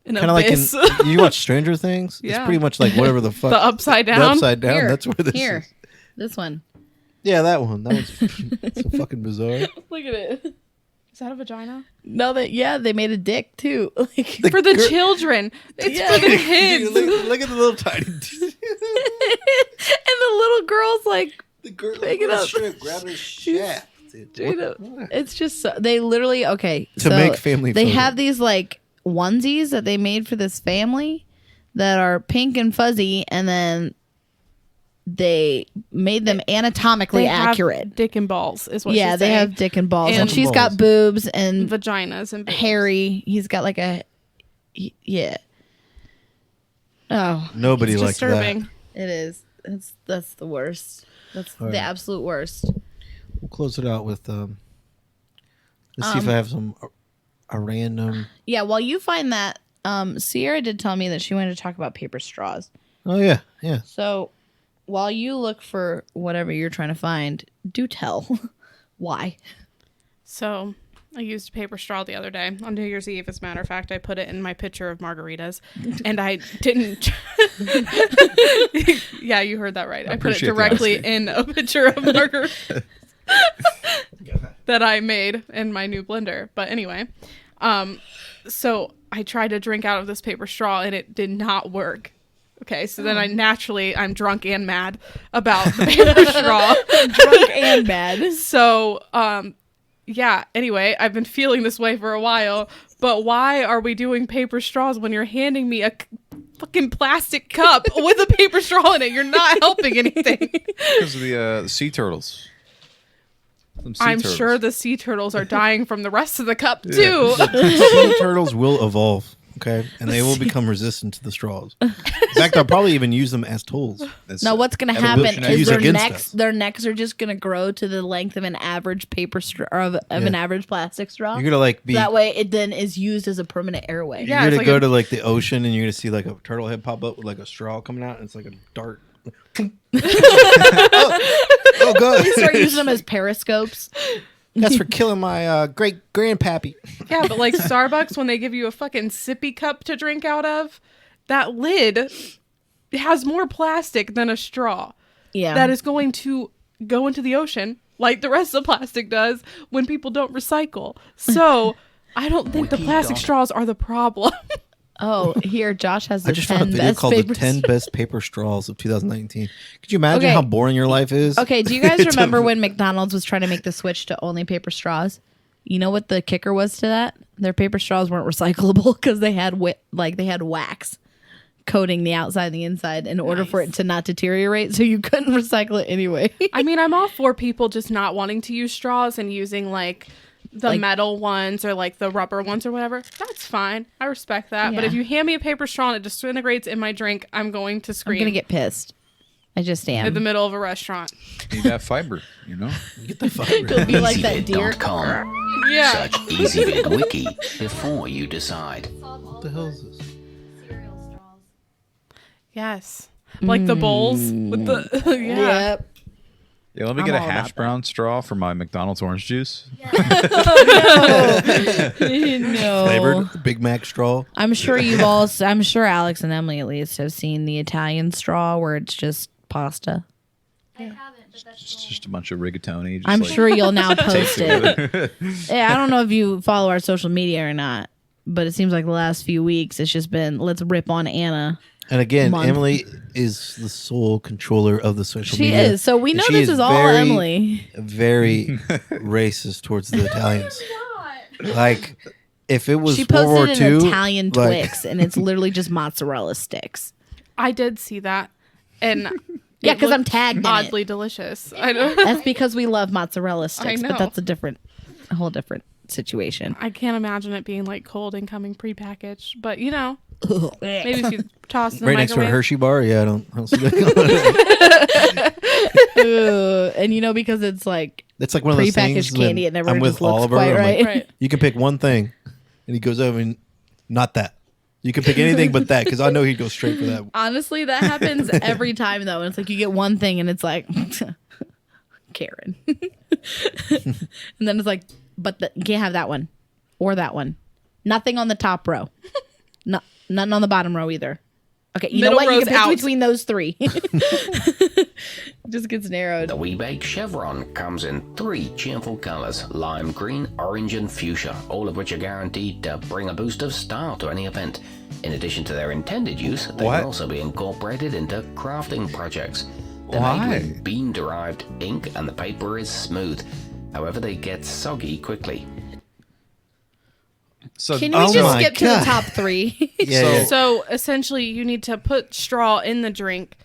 An kind of like abyss. you watch Stranger Things. Yeah. It's pretty much like whatever the fuck. The upside down. The upside down. Here, That's where this here. is. This one. Yeah, that one. That was so fucking bizarre. Look at it. Is that a vagina? No, they made a dick too. Like, For the children. It's Yeah. for the kids. Look at the little tiny. and the little girl's like, The girl Pick it up. grab her shaft. straight up. It's just so, they literally To make family They photos. have these like onesies that they made for this family that are pink and fuzzy, and then they made them anatomically They have accurate. dick and balls is what Yeah, she's they saying. have dick and balls, and And she's got balls. boobs and Vaginas and boobs. hairy. He's got like a yeah. Oh, Nobody It's likes disturbing. that. it is. That's the worst. That's All the right. absolute worst. We'll close it out with. Let's see if I have some a random. Yeah, while you find that, Ciaara did tell me that she wanted to talk about paper straws. Oh yeah, yeah. So while you look for whatever you're trying to find, do tell why. So I used a paper straw the other day on New Year's Eve. As a matter of fact, I put it in my pitcher of margaritas, and I didn't. Yeah, you heard that right. I put it appreciate the directly honesty. in a pitcher of margaritas that I made in my new blender. But anyway, so I tried to drink out of this paper straw, and it did not work. Okay, so then I'm drunk and mad about the paper straw. Drunk and mad. So, yeah, anyway, I've been feeling this way for a while, but why are we doing paper straws when you're handing me a fucking plastic cup with a paper straw in it? You're not helping anything. Because of the sea turtles. Some sea I'm turtles. sure the sea turtles are dying from the rest of the cup, too. Sea turtles will evolve. Okay, and they will become resistant to the straws. In fact, I'll probably even use them as tools. That's Now, what's going to happen evolutionary. is Use their against necks, us. their necks are just going to grow to the length of an average paper straw of an average plastic straw. You're gonna like be. That way, it then is used as a permanent airway. Yeah, You're it's gonna like go a- to like the ocean and you're gonna see like a turtle head pop up with like a straw coming out and it's like a dart. oh god! They start using them as periscopes. That's for killing my great grandpappy. Yeah, but like Starbucks, when they give you a fucking sippy cup to drink out of, that lid has more plastic than a straw. Yeah. That is going to go into the ocean like the rest of the plastic does when people don't recycle. So I don't think the plastic straws are the problem. Oh, here, Josh has the I just found a 10 video best called "The paper 10 Best Paper Straws of 2019." Could you imagine Okay. how boring your life is? Okay, do you guys remember when McDonald's was trying to make the switch to only paper straws? You know what the kicker was to that? Their paper straws weren't recyclable because they had they had wax coating the outside and the inside in order for it to not deteriorate, so you couldn't recycle it anyway. I mean, I'm all for people just not wanting to use straws and using like the metal ones or like the rubber ones or whatever. That's fine. I respect that. But Yeah. if you hand me a paper straw and it disintegrates in my drink, I'm going to I'm scream gonna get pissed. I just am. in the middle of a restaurant. Need that fiber, you know? Get the fuck. It'll be like that deer. EasyBid.com. Yeah. Search EasyBid Wiki before you decide. What the hell is this? Cereal straws. Yes. Like the bowls with the yeah. Yep. Yeah, let me I'm get a all about hash that. brown straw for my McDonald's orange juice. No. Flavored Big Mac straw. I'm sure I'm sure Alex and Emily at least have seen the Italian straw where it's just pasta. I haven't, but that's It's just a bunch of rigatoni. Just I'm like sure you'll now taped post it. together. Yeah, I don't know if you follow our social media or not, but it seems like the last few weeks it's just been let's rip on Anna. And again, Month. Emily is the sole controller of the social She media. is. So we And know she this is all very, Emily. Very racist towards the Italians. Like, if it was She World War posted an II, Italian like, Twix, and it's literally just mozzarella sticks. I did see that, and Yeah, it because I'm looked tagged in it. oddly delicious. I know. That's because we love mozzarella sticks, know. but that's a whole different situation. I can't imagine it being like cold and coming prepackaged, but you know, maybe if you toss it in the right next to a microwave. Hershey bar. Yeah, I don't see that going. And you know, because it's like It's like one of those things. prepackaged candy, when it never I'm with just looks Oliver. quite I'm like, right. Right. you can pick one thing, and he goes over and not that. You can pick anything but that because I know he'd go straight for that. Honestly, that happens every time though. It's like you get one thing and it's like Karen. And then it's like, but you can't have that one or that one. Nothing on the top row. No, nothing on the bottom row either. Okay, you Middle know what? You row's can pick out. between those three. Just gets narrowed. The wee baked chevron comes in 3 cheerful colours: lime green, orange and fuchsia, all of which are guaranteed to bring a boost of style to any event. In addition to their intended use, they What? can also be incorporated into crafting projects. They're Why? made with bean-derived ink and the paper is smooth. However, they get soggy quickly. So Can we Oh just my skip to God. the top three? Yeah, So essentially, you need to put straw in the drink,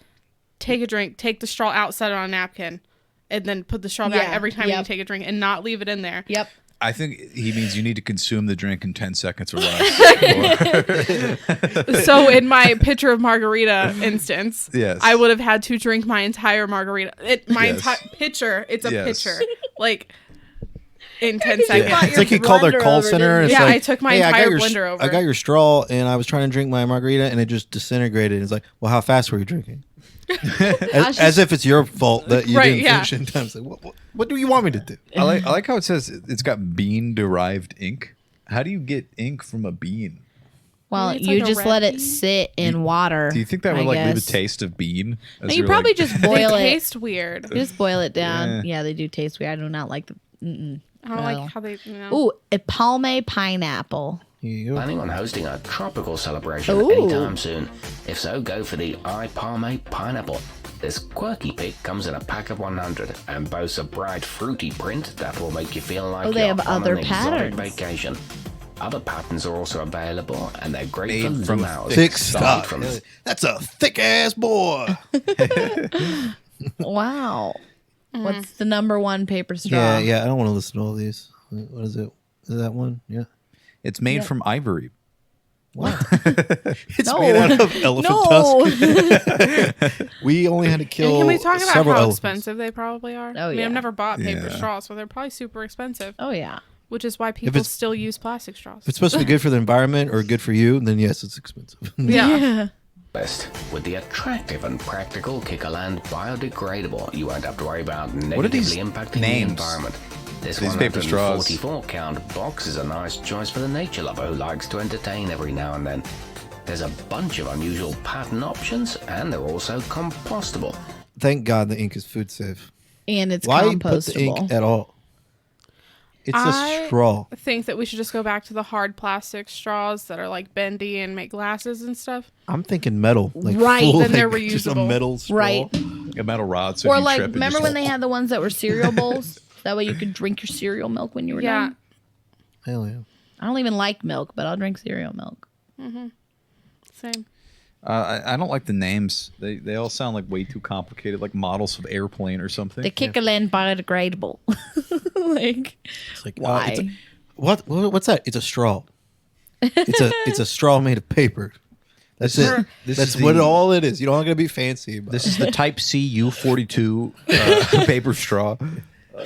take a drink, take the straw out, set it on a napkin, and then put the straw back Yeah, every time you yep. take a drink, and not leave it in there. Yep. I think he means you need to consume the drink in 10 seconds or less. So in my pitcher of margarita instance, Yes. I would have had to drink my entire margarita. My Yes. entire pitcher. It's a Yes. pitcher. Like in 10 seconds. brought it's like you called their blender call over, center. And didn't it's you? Yeah, like, I took my hey, I got entire your blender over. I got your straw, and I was trying to drink my margarita, and it just disintegrated. It's like, well, how fast were you drinking? as if it's your fault that you Right, didn't yeah. finish in time. It's like, what do you want me to do? I like how it says it's got bean-derived ink. How do you get ink from a bean? Well, Maybe it's you like a just red let it bean? sit in water. Do you think that would I like leave a guess. taste of bean? No, you probably just They boil it. taste weird. You just boil it down. Yeah. Yeah, they do taste weird. I do not like the. Mm-mm. I don't No. like how they. Ooh, a palme pineapple. Planning on hosting a tropical celebration Ooh. anytime soon? If so, go for the I Palme Pineapple. This quirky pick comes in a pack of 100 and boasts a bright fruity print that will make you feel like they you're have on other an exotic patterns. vacation. Other patterns are also available, and they're great Made for from hours. Thick stock. From That's a thick ass boy. Wow. What's the number one paper straw? Yeah. I don't want to listen to all these. What is it? Is that one? Yeah. It's made from ivory. What? It's No. made out of elephant tusk. We only had to kill And can we talk about several how elephants. expensive they probably are? Oh, I mean, yeah. I've never bought paper Yeah. straws, so they're probably super expensive. Oh yeah. Which is why people it's- still use plastic straws. If it's supposed to be good for the environment or good for you, then yes, it's expensive. Yeah. Best. With the attractive and practical Kickerland biodegradable, you won't have to worry about What are these negatively impacting names? the environment. This These paper straws. 144 count box is a nice choice for the nature lover who likes to entertain every now and then. There's a bunch of unusual pattern options, and they're also compostable. Thank God the ink is food safe. And it's Why compostable. put the ink at all? It's a straw. I think that we should just go back to the hard plastic straws that are like bendy and make glasses and stuff. I'm thinking metal. Like Right, full, then they're like, just a reusable. metal straw. Right. A metal rod. So Or if you like, trip, it remember just- when they had the ones that were cereal bowls? That way you could drink your cereal milk when you were Yeah. done. Hell yeah. I don't even like milk, but I'll drink cereal milk. Same. I don't like the names. They all sound like way too complicated, like models of airplane or something. The Kickerland biodegradable. Like, It's like why? it's what's that? It's a straw. It's a straw made of paper. That's it. This That's is what the- all it is. You don't gotta be fancy. About This is the Type C U42 paper straw.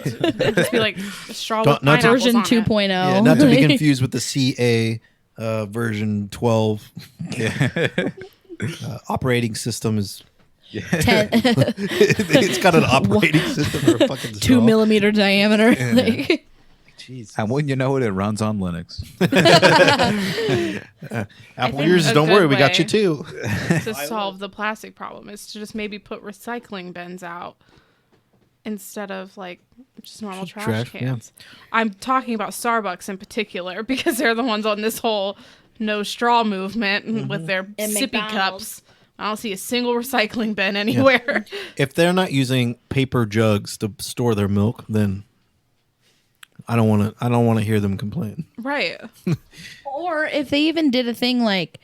It'd just be like a straw Don't- with not to- pineapples version on it. 2.0. yeah, not to be confused with the CA version 12. Operating system is 10, it's got an operating system for a fucking straw. 2 millimeter diameter. Like, Jeez. And when you know it, it runs on Linux. Apple think users, a don't good worry, we got you way- too. To solve the plastic problem is to just maybe put recycling bins out instead of like just normal trash Trash, yeah. cans. I'm talking about Starbucks in particular because they're the ones on this whole no straw movement with their And sippy McDonald's. cups. I don't see a single recycling bin anywhere. If they're not using paper jugs to store their milk, then I don't want to hear them complain. Right. Or if they even did a thing like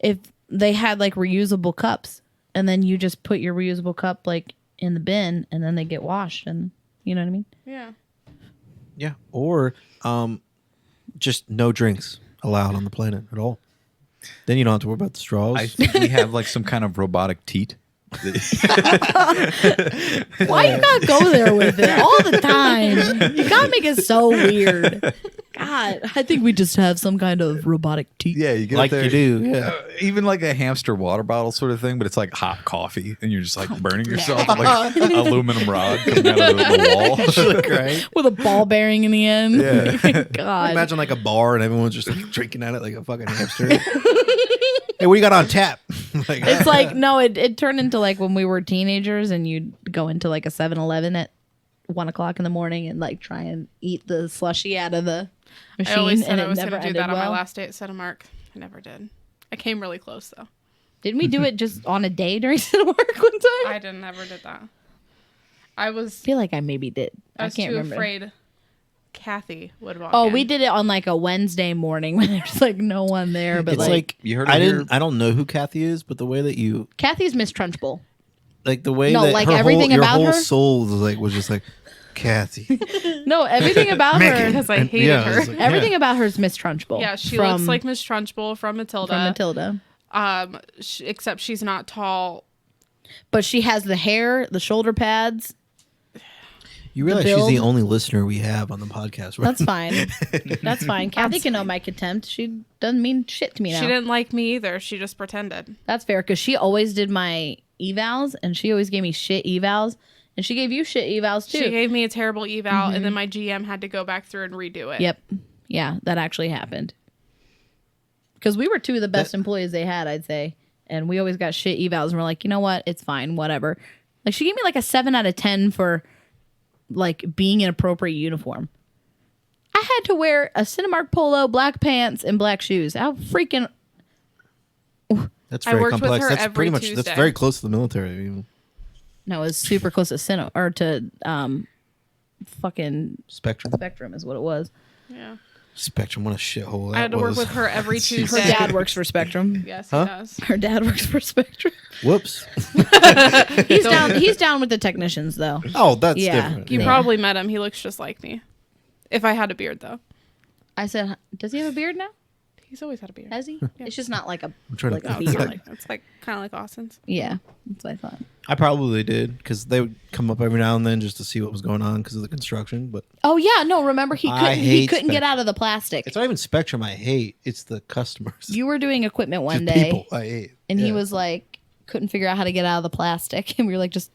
if they had like reusable cups and then you just put your reusable cup like in the bin and then they get washed and you know what I mean? Yeah. Yeah. Or just no drinks allowed on the planet at all. Then you don't have to worry about the straws. I think we have like some kind of robotic teat. Why you gotta go there with it all the time? You gotta make it so weird. God, I think we just have some kind of robotic teeth. Yeah, you get like up there, you do. Yeah, even like a hamster water bottle sort of thing, but it's like hot coffee, and you're just like burning yourself with like aluminum rod coming out of the wall, right? With a ball bearing in the end. Yeah. God. Imagine like a bar and everyone's just like drinking at it like a fucking hamster. Hey, what do you got on tap? Like, It's like no, it turned into like when we were teenagers and you'd go into like a 7-Eleven at 1:00 in the morning and like try and eat the slushy out of the machine. I always said and I it was never going to do ended that on my well. last day at Cinemark. I never did. I came really close though. Didn't we do it just on a day during Cinemark one time? I never did that. I feel like I maybe did. I was can't too remember. afraid Kathy would walk Oh, in. we did it on like a Wednesday morning when there's like no one there. But it's like you heard. I don't know who Kathy is, but the way that you Kathy's Miss Trunchbull. like the way No, that like her everything your about whole her? soul was just like Kathy. No, everything about her because I hated her. it's like, everything about her is Miss Trunchbull. Yeah, she from, looks like Miss Trunchbull from Matilda. from Matilda. Except she's not tall. But she has the hair, the shoulder pads. You realize the she's the build. only listener we have on the podcast, right? That's fine. That's fine. Kathy can know my contempt. She doesn't mean shit to me now. She didn't like me either. She just pretended. That's fair because she always did my evals and she always gave me shit evals. And she gave you shit evals too. She gave me a terrible eval, and then my GM had to go back through and redo it. Yep. Yeah, that actually happened. Because we were two of the best employees they had, I'd say. And we always got shit evals. And we're like, you know what? It's fine. Whatever. Like, she gave me like a 7 out of 10 for like being in appropriate uniform. I had to wear a Cinemark polo, black pants, and black shoes. How freaking... That's I very worked with complex. her That's every pretty much Tuesday. that's very close to the military. Even. No, it was super close to fucking Spectrum. is what it was. Yeah. Spectrum, what a shithole that I had to work was. with her every Tuesday. Her dad works for Spectrum. Yes, Huh? he does. Her dad works for Spectrum. Whoops. He's down with the technicians though. Oh, that's Yeah. different. You yeah. probably met him. He looks just like me. If I had a beard, though. I said, does he have a beard now? He's always had a beard. Has he? It's just not like a trying to like a think. beard. It's like kind of like Austin's. Yeah, that's what I thought. I probably did because they would come up every now and then just to see what was going on because of the construction. But Oh yeah, no. Remember he I couldn't hate get Spectrum. out of the plastic. it's not even Spectrum I hate; it's the customers. You were doing equipment one Just day, people I hate. and he Yeah. was like, couldn't figure out how to get out of the plastic, and we were like, just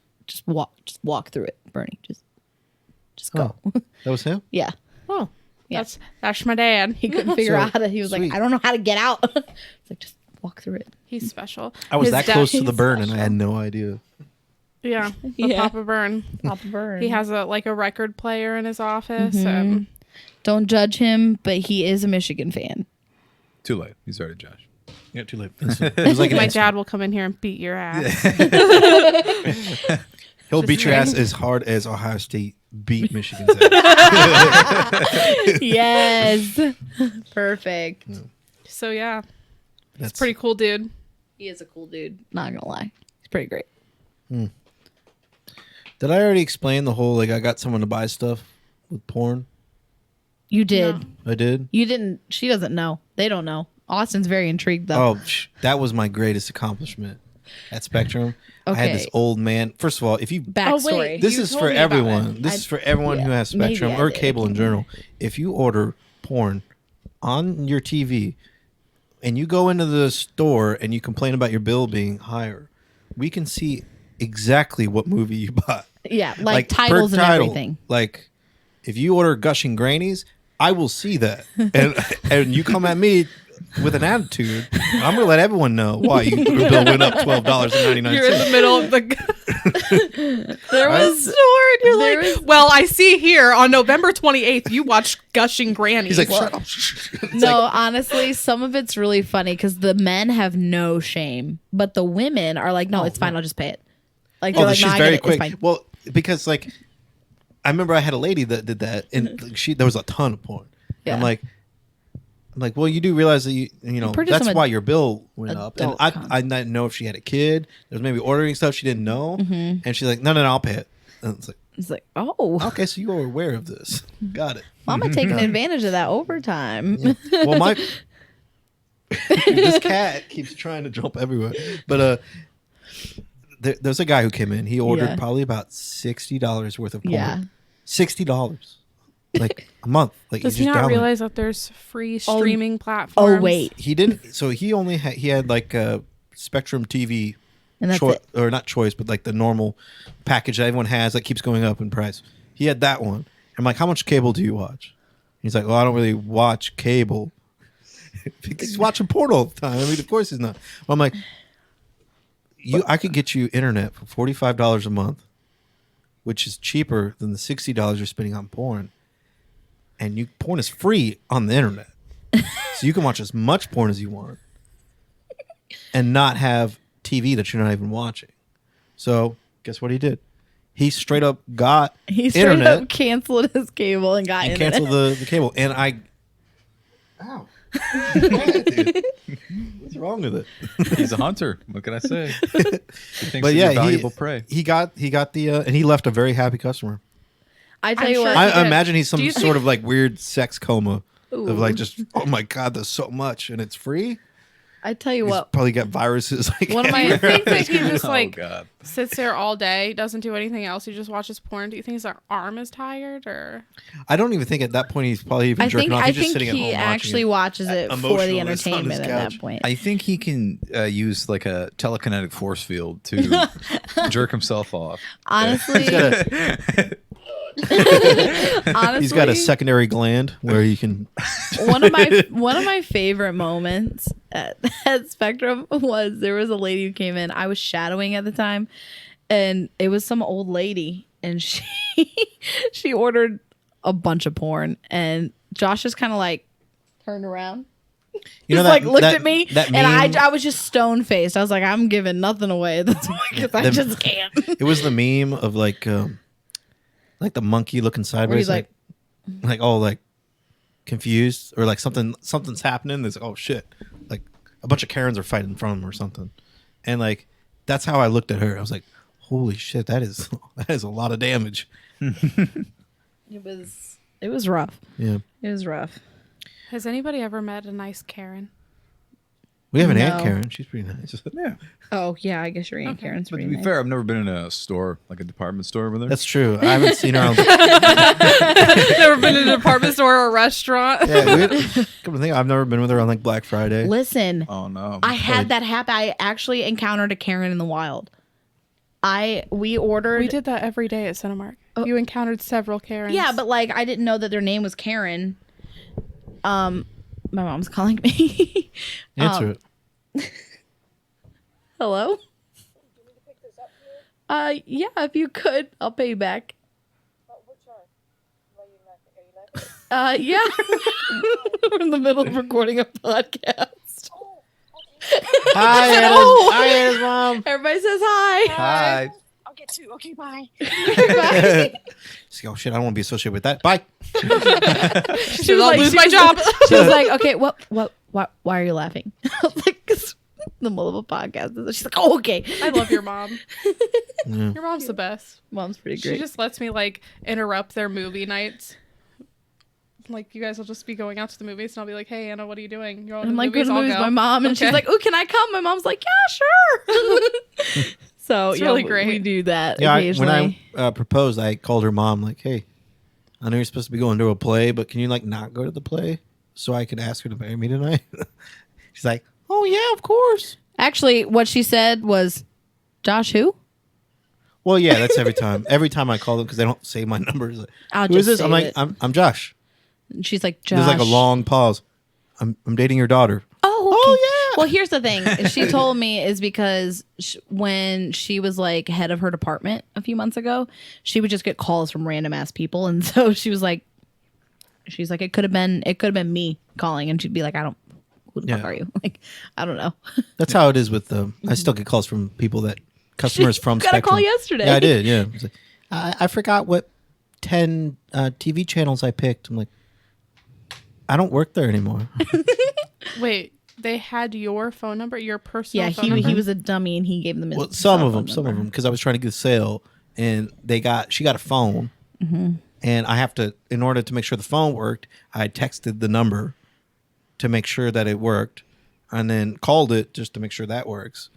walk through it, Bernie. Just go. Oh, that was him. Yeah. Oh, Yeah. That's my dad. He couldn't figure So, out how to. He was sweet. like, I don't know how to get out. It's like just walk through it. He's special. I was His that dad- close to the he's burn, and I special. had no idea. Yeah, the Yeah. Papa Burn. Papa Burn. He has a record player in his office. Mm-hmm. And Don't judge him, but he is a Michigan fan. Too late. He's already judged. Yeah, too late. It was like an my instant. dad will come in here and beat your ass. He'll Just beat your ass saying. as hard as Ohio State beat Michigan's ass. Yes. Perfect. So yeah, he's That's a pretty cool dude. He is a cool dude. Not gonna lie. He's pretty great. Did I already explain the whole like I got someone to buy stuff with porn? You did. No. I did. You didn't. She doesn't know. They don't know. Austin's very intrigued though. Oh, that was my greatest accomplishment at Spectrum. I had this Okay. old man. First of all, if you Backstory. wait. this You is told for me about everyone. it. This is for everyone who has maybe Spectrum I or did. cable in general. If you order porn on your TV and you go into the store and you complain about your bill being higher, we can see exactly what movie you bought. Yeah, like per titles and title. everything. Like if you order Gushing Grannies, I will see that. And you come at me with an attitude, I'm gonna let everyone know why your bill went up $12.99. You're in the middle of the There was store, and you're there like, was- well, I see here on November 28th, you watched Gushing Grannies. He's like, shut up. No, honestly, some of it's really funny because the men have no shame, but the women are like, no, it's fine. I'll just pay it. Like, Oh, they're like, she's no, I very get it. quick. It's fine. Well, because like I remember I had a lady that did that, and there was a ton of porn. Yeah. I'm like, well, you do realize that you know purchased that's some why your bill went up. And adult I didn't know if she had a kid. There was maybe ordering stuff she didn't know, and she's like, no, I'll pay it. And it's like, oh, okay, so you were aware of this. Got it. Mama taking advantage of that overtime. Yeah. Well, this cat keeps trying to jump everywhere, but there's a guy who came in. He ordered probably about $60 worth of porn. Yeah. $60, like a month. Like, Does he not realize that there's free streaming platforms? Oh wait, he didn't. So he only had like a Spectrum TV, and that's it. or not choice, but like the normal package that everyone has that keeps going up in price. He had that one. I'm like, how much cable do you watch? He's like, well, I don't really watch cable. Because he's watching porn all the time. I mean, of course he's not. Well, I'm like, I could get you internet for $45 a month, which is cheaper than the $60 you're spending on porn. And porn is free on the internet. So you can watch as much porn as you want and not have TV that you're not even watching. So guess what he did? He straight up got internet. Canceled his cable and got internet. Canceled the cable. And ow. Dude. What's wrong with it? He's a hunter. What can I say? He thinks But he's yeah, a valuable prey. He got the and he left a very happy customer. I tell you what, I imagine he's some sort of like weird sex coma of like just, oh my God, there's so much and it's free. I tell you He's what, probably got viruses. Like One of my everywhere. think that he just like God. sits there all day, doesn't do anything else. He just watches porn. Do you think his arm is tired or? I don't even think at that point he's probably even jerking off. He's just sitting at home he actually watches it for the emotionalist on entertainment his at couch. that point. I think he can use like a telekinetic force field to jerk himself off. Honestly, He's got a secondary gland where he can. one of my favorite moments at Spectrum was there was a lady who came in. I was shadowing at the time, and it was some old lady, and she ordered a bunch of porn, and Josh just kind of like turned around. You know, He's like looked at me, that and I was just stone faced. I was like, I'm giving nothing away at this point because I just can't. It was the meme of like the monkey looking sideways, like all like confused or like something's happening. There's oh shit, like a bunch of Karens are fighting in front of him or something, and like that's how I looked at her. I was like, holy shit, that is a lot of damage. It was rough. Yeah, it was rough. Has anybody ever met a nice Karen? We have an Aunt Karen. She's pretty nice. Yeah. Oh yeah, I guess your Aunt Karen's But pretty to be nice. fair, I've never been in a store, like a department store over there. That's true. I haven't seen her on. Never been in a department store or a restaurant. Yeah, come to think, I've never been with her on like Black Friday. Listen, oh no, I had that happen. I actually encountered a Karen in the wild. We ordered. We did that every day at Cinemark. You encountered several Karens. Yeah, but like I didn't know that their name was Karen. My mom's calling me. Answer it. Hello? Yeah, if you could, I'll pay you back. Yeah. We're in the middle of recording a podcast. Hi, Anna's mom. Everybody says hi. Hi. I'll get to. Okay, bye. Bye. She's like, oh shit, I don't want to be associated with that. Bye. She was like, lose my job. She was like, okay, what, why are you laughing? I was like, "'Cause in the middle of a podcast. She's like, oh, okay. I love your mom. Yeah. Your mom's the best. Mom's pretty great. She just lets me like interrupt their movie nights. Like you guys will just be going out to the movies, and I'll be like, "Hey, Anna, what are you doing?" You're on I'm the like, movies. go to the movies I'll with go. my mom, and Okay. she's like, "Oh, can I come?" My mom's like, "Yeah, sure." So It's yeah, really great. We do that Yeah, occasionally. when I proposed, I called her mom like, hey, I know you're supposed to be going to a play, but can you like not go to the play so I could ask her to marry me tonight? She's like, oh yeah, of course. Actually, what she said was, "Josh, who?" Well, yeah, that's every time. Every time I call them because they don't save my numbers. Like, I'll who is just this? I'm save like, it. I'm Josh. And she's like, "Josh." There's like a long pause. I'm dating your daughter. Oh, yeah. Well, here's the thing. She told me is because when she was like head of her department a few months ago, she would just get calls from random ass people, and so she's like, it could have been me calling, and she'd be like, who the fuck are you? Like, I don't know. That's how it is with I still get calls from people customers from got a Spectrum. call yesterday. Yeah, I did. Yeah, I was like, I forgot what 10 TV channels I picked. I'm like, I don't work there anymore. Wait, they had your phone number, your personal phone he number? he was a dummy and he gave them his Well, cell some of phone them, because I was trying to get a sale, and she got a phone, and I have to, in order to make sure the phone worked, I texted the number to make sure that it worked, and then called it just to make sure that works,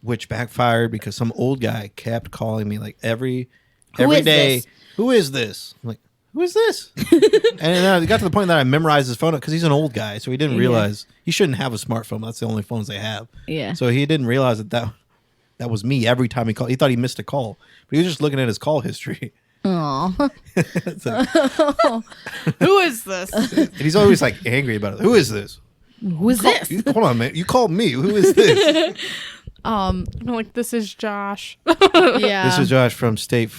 which backfired because some old guy kept calling me like every day. Who is this? I'm like, who is this? And then it got to the point that I memorized his phone because he's an old guy, so he didn't realize he shouldn't have a smartphone. That's the only phones they have. Yeah. So he didn't realize that was me every time he called. He thought he missed a call, but he was just looking at his call history. Aw. Who is this? And he's always like angry about it. Who is this? Who is this? Hold on, man. You called me. Who is this? I'm like, this is Josh. Yeah. This is Josh from State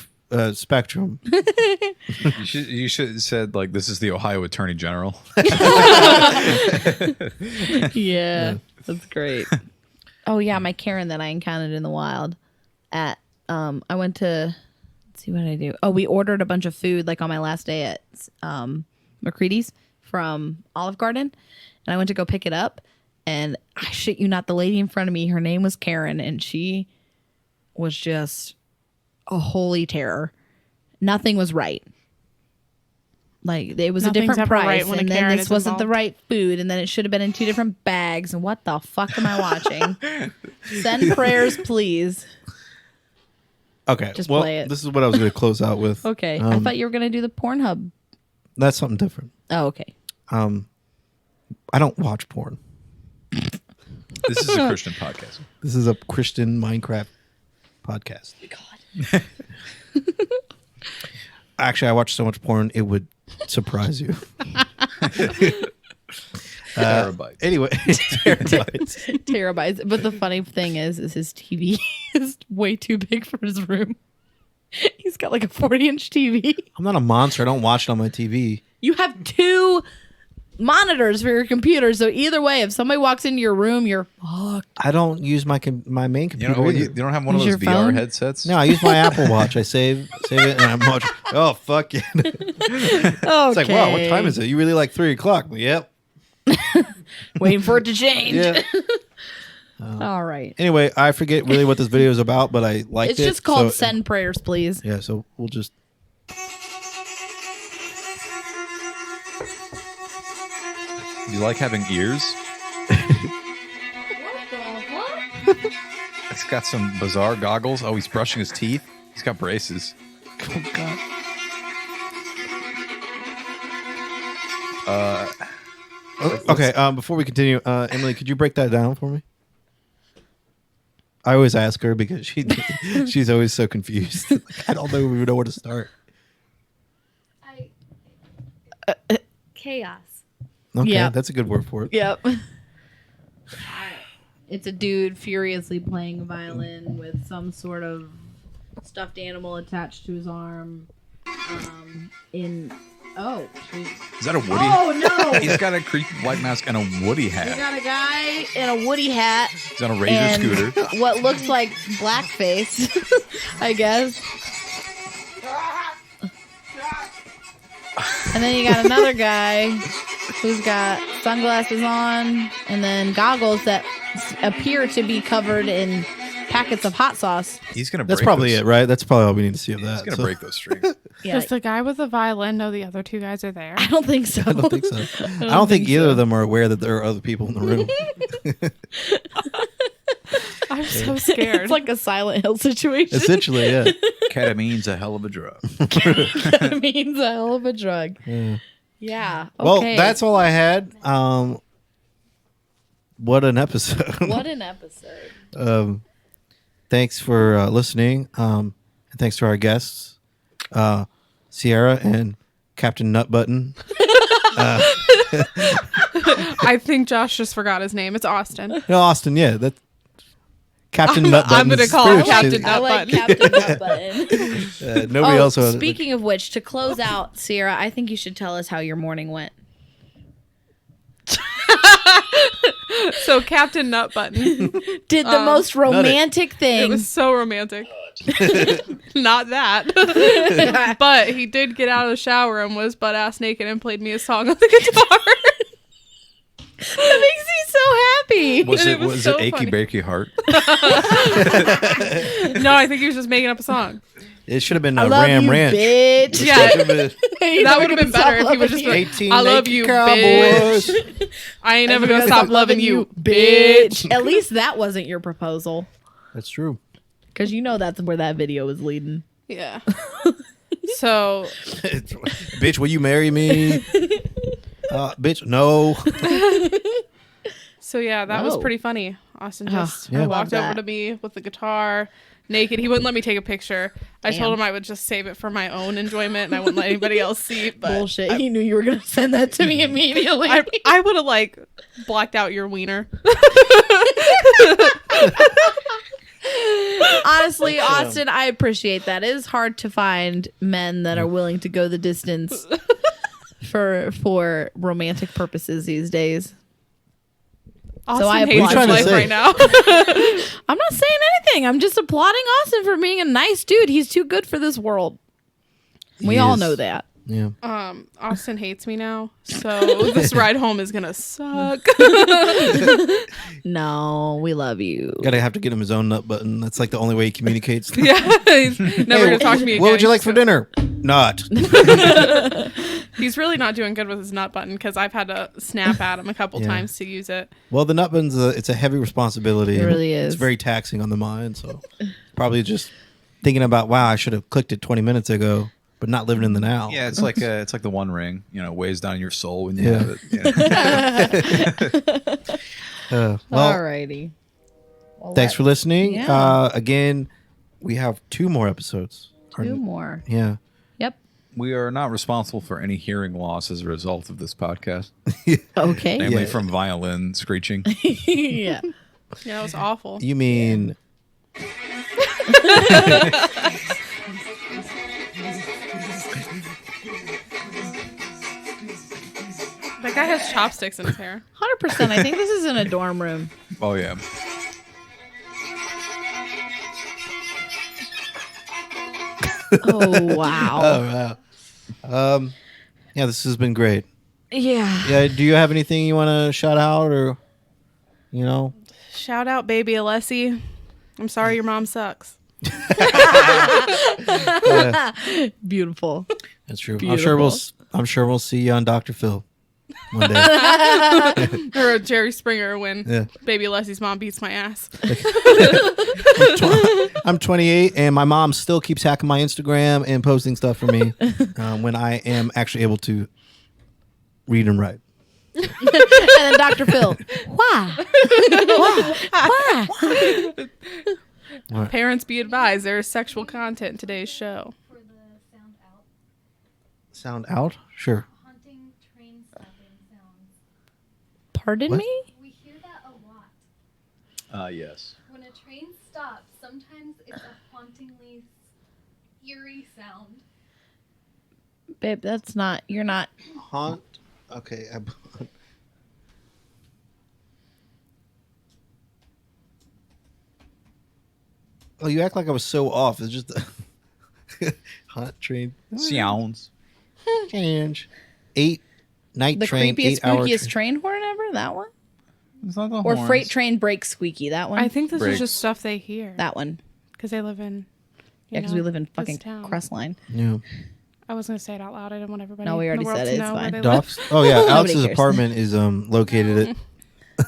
Spectrum. You should have said, like, this is the Ohio Attorney General. Yeah, that's great. Oh yeah, my Karen that I encountered in the wild at I went to, let's see what did I do. Oh, we ordered a bunch of food like on my last day at McCready's from Olive Garden, and I went to go pick it up, and I shit you not, the lady in front of me, her name was Karen, and she was just a holy terror. Nothing was right. Like, it was Nothing's a different ever price, right when a and then Karen this is wasn't the involved. right food, and then it should have been in 2 different bags, and what the fuck am I watching? Send prayers, please. Okay. Just well, play it. This is what I was going to close out with. Okay. I thought you were going to do the Pornhub. That's something different. Oh, okay. I don't watch porn. This is a Christian podcast. This is a Christian Minecraft podcast. God. Actually, I watch so much porn, it would surprise you. Terabytes. Anyway, terabytes. Terabytes. But the funny thing is his TV is way too big for his room. He's got like a 40-inch TV. I'm not a monster. I don't watch it on my TV. You have 2 monitors for your computer, so either way, if somebody walks into your room, you're fucked. I don't use my main computer. You don't have one of Use those your VR phone? headsets? No, I use my Apple Watch. I save it, and I'm watching. Oh, fuck yeah. It's like, wow, what time is it? You really like 3 o'clock? Yep. Waiting for it to change. Yeah. All right. Anyway, I forget really what this video is about, but I liked it. It's just called so- Send Prayers, Please. Yeah, so we'll just. You like having ears? It's got some bizarre goggles. Oh, he's brushing his teeth. He's got braces. Oh, God. Okay, before we continue, Emily, could you break that down for me? I always ask her because she's always so confused. I don't even know where to start. Chaos. Okay, Yeah. that's a good word for it. Yep. It's a dude furiously playing a violin with some sort of stuffed animal attached to his arm. Oh, jeez. Is that a Woody? Oh, no. He's got a creepy white mask and a Woody We hat. got a guy in a Woody hat. He's on a Razor and scooter. what looks like blackface, I guess. And then you got another guy who's got sunglasses on and then goggles that appear to be covered in packets of hot sauce. He's gonna. That's break probably those- it, right? That's probably all we need to see of that. He's gonna so. break those strings. Yeah, Does the guy with the violin know the other 2 guys are there? I don't think so. I don't think so. I don't think either of them are aware that there are other people in the room. I'm so scared. It's like a Silent Hill situation. Essentially, yeah. Ketamine's a hell of a drug. Ketamine's a hell of a drug. Yeah. Well, Okay. that's all I had. What an episode. What an episode. Thanks for listening. And thanks to our guests, Ciaara and Captain Nutbutton. I think Josh just forgot his name. It's Austin. No, Austin, yeah. That Captain Nutbutton. I'm gonna call him Captain I like Nutbutton. Captain Nutbutton. Nobody else. Speaking of which, to close out, Ciaara, I think you should tell us how your morning went. So Captain Nutbutton Did the most romantic it thing. was so romantic. Not that. But he did get out of the shower and was butt-ass naked and played me a song on the guitar. That makes me so happy. Was so it Achy funny. Breaky Heart? No, I think he was just making up a song. It should have been I love Ram you, Ranch. bitch. Yeah. Should've been- That would have been better if he was just like, 18 I love naked you, cowboys. bitch. I ain't never gonna stop loving you, bitch. At least that wasn't your proposal. That's true. Because you know that's where that video was leading. Yeah. So, Bitch, will you marry me? Bitch, no. so yeah, that was Whoa. pretty funny. Austin just yeah. walked Love over that. to me with the guitar, naked. He wouldn't let me take a picture. I Damn. told him I would just save it for my own enjoyment and I wouldn't let anybody else see it. But Bullshit. He knew you were going to send that to me immediately. I would have like blacked out your wiener. Honestly, Austin, I appreciate that. It is hard to find men that are willing to go the distance for romantic purposes these days. Austin I hates applaud his you. life right now. I'm not saying anything. I'm just applauding Austin for being a nice dude. He's too good for this world. We He all is. know that. Yeah. Austin hates me now, so this ride home is gonna suck. No, we love you. Gotta have to get him his own nut button. That's like the only way he communicates. Yeah, he's never gonna talk to me again. What would you He's like for just dinner? Not. He's really not doing good with his nut button because I've had to snap at him a couple Yeah. times to use it. Well, the nut button's it's a heavy responsibility. It and really It's is. very taxing on the mind. So probably just thinking about, wow, I should have clicked it 20 minutes ago, but not living in the now. Yeah, it's like the One Ring. You know, weighs down your soul when you Yeah. have it. You know? Well, Alrighty. Well, thanks for listening. Yeah. Again, we have 2 more episodes. Two more. Yeah. Yep. We are not responsible for any hearing loss as a result of this podcast, Okay. mainly Yeah. from violin screeching. Yeah. Yeah, it was awful. You mean That guy has chopsticks in his hair. 100%. I think this is in a dorm room. Oh yeah. Oh, wow. oh wow. Yeah, this has been great. Yeah. Yeah, do you have anything you want to shout out or Shout out, baby Alessi. I'm sorry your mom sucks. Beautiful. That's true. Beautiful. I'm sure we'll see you on Dr. Phil one day. Or Jerry Springer when Yeah. baby Alessi's mom beats my ass. I'm 28 and my mom still keeps hacking my Instagram and posting stuff for me when I am actually able to read and write. And then Dr. Phil. Why? Why? Why? Parents be advised, there is sexual content in today's show. For the sound out. Sound out? Sure. Haunting train stopping sounds. Pardon What? me? We hear that a lot. Yes. When a train stops, sometimes it's a hauntingly eerie sound. Babe, that's not, you're not. Haunt. Okay. Oh, you act like I was so off. It's just hot train. Sounds. Change. 8 night The train. creepiest, 8 hour squeakiest train horn ever? That one? It's not the Or horns. freight train brakes squeaky? That one? I think this Breaks. is just stuff they hear. that one. Because they live in. Yeah, because we live in this fucking town. Crestline. Yeah. I was going to say it out loud. I didn't want everybody No, we in the already world said to it. It's know where fine. they live. Docs? Oh yeah, Nobody Alex's cares. apartment is located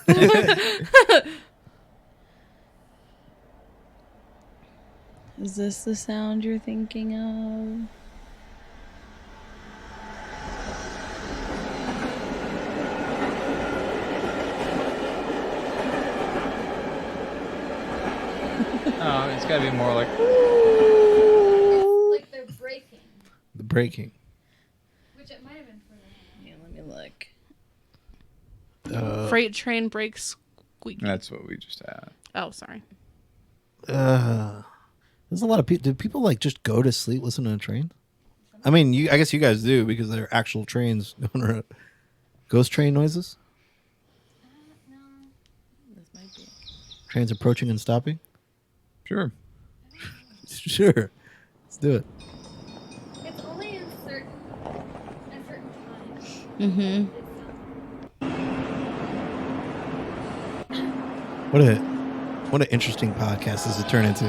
at. Is this the sound you're thinking of? Oh, it's got to be more like. It's like they're breaking, The breaking. which it might have been for them. Yeah, let me look. Freight train brakes squeaky. That's what we just had. Oh, sorry. There's a lot of people. Do people like just go to sleep listening to a train? I mean, I guess you guys do because they're actual trains going around. Ghost train noises. No. This might be. Trains approaching and stopping. Sure. Sure. Let's do it. It's only in certain times. Mm-hmm. What an interesting podcast does it turn into?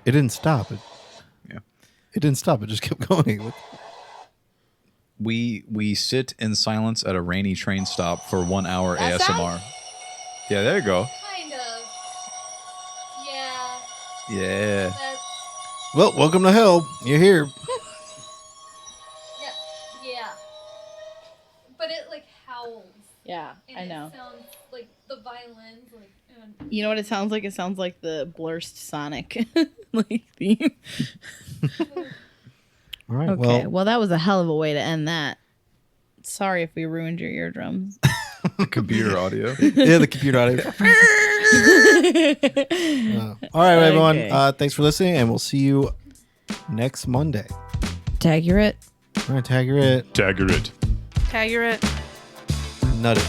It didn't stop. It didn't stop. It just kept going. We sit in silence at a rainy train stop for 1 hour That ASMR. sound? Yeah, there you go. Kind of. Yeah. Yeah. That's, Well, welcome to hell. You're here. yeah. But it like howls. Yeah, And I know. It sounds like the violins, like. You know what it sounds like? It sounds like the Blurst Sonic like theme. All right. Okay. Well, that was a hell of a way to end that. Sorry if we ruined your eardrums. Computer audio. Yeah, the computer audio. All right, everyone. Okay. Thanks for listening, and we'll see you next Monday. Tag your it. All right, tag your it. Tagger it. Tagger it. Nut it.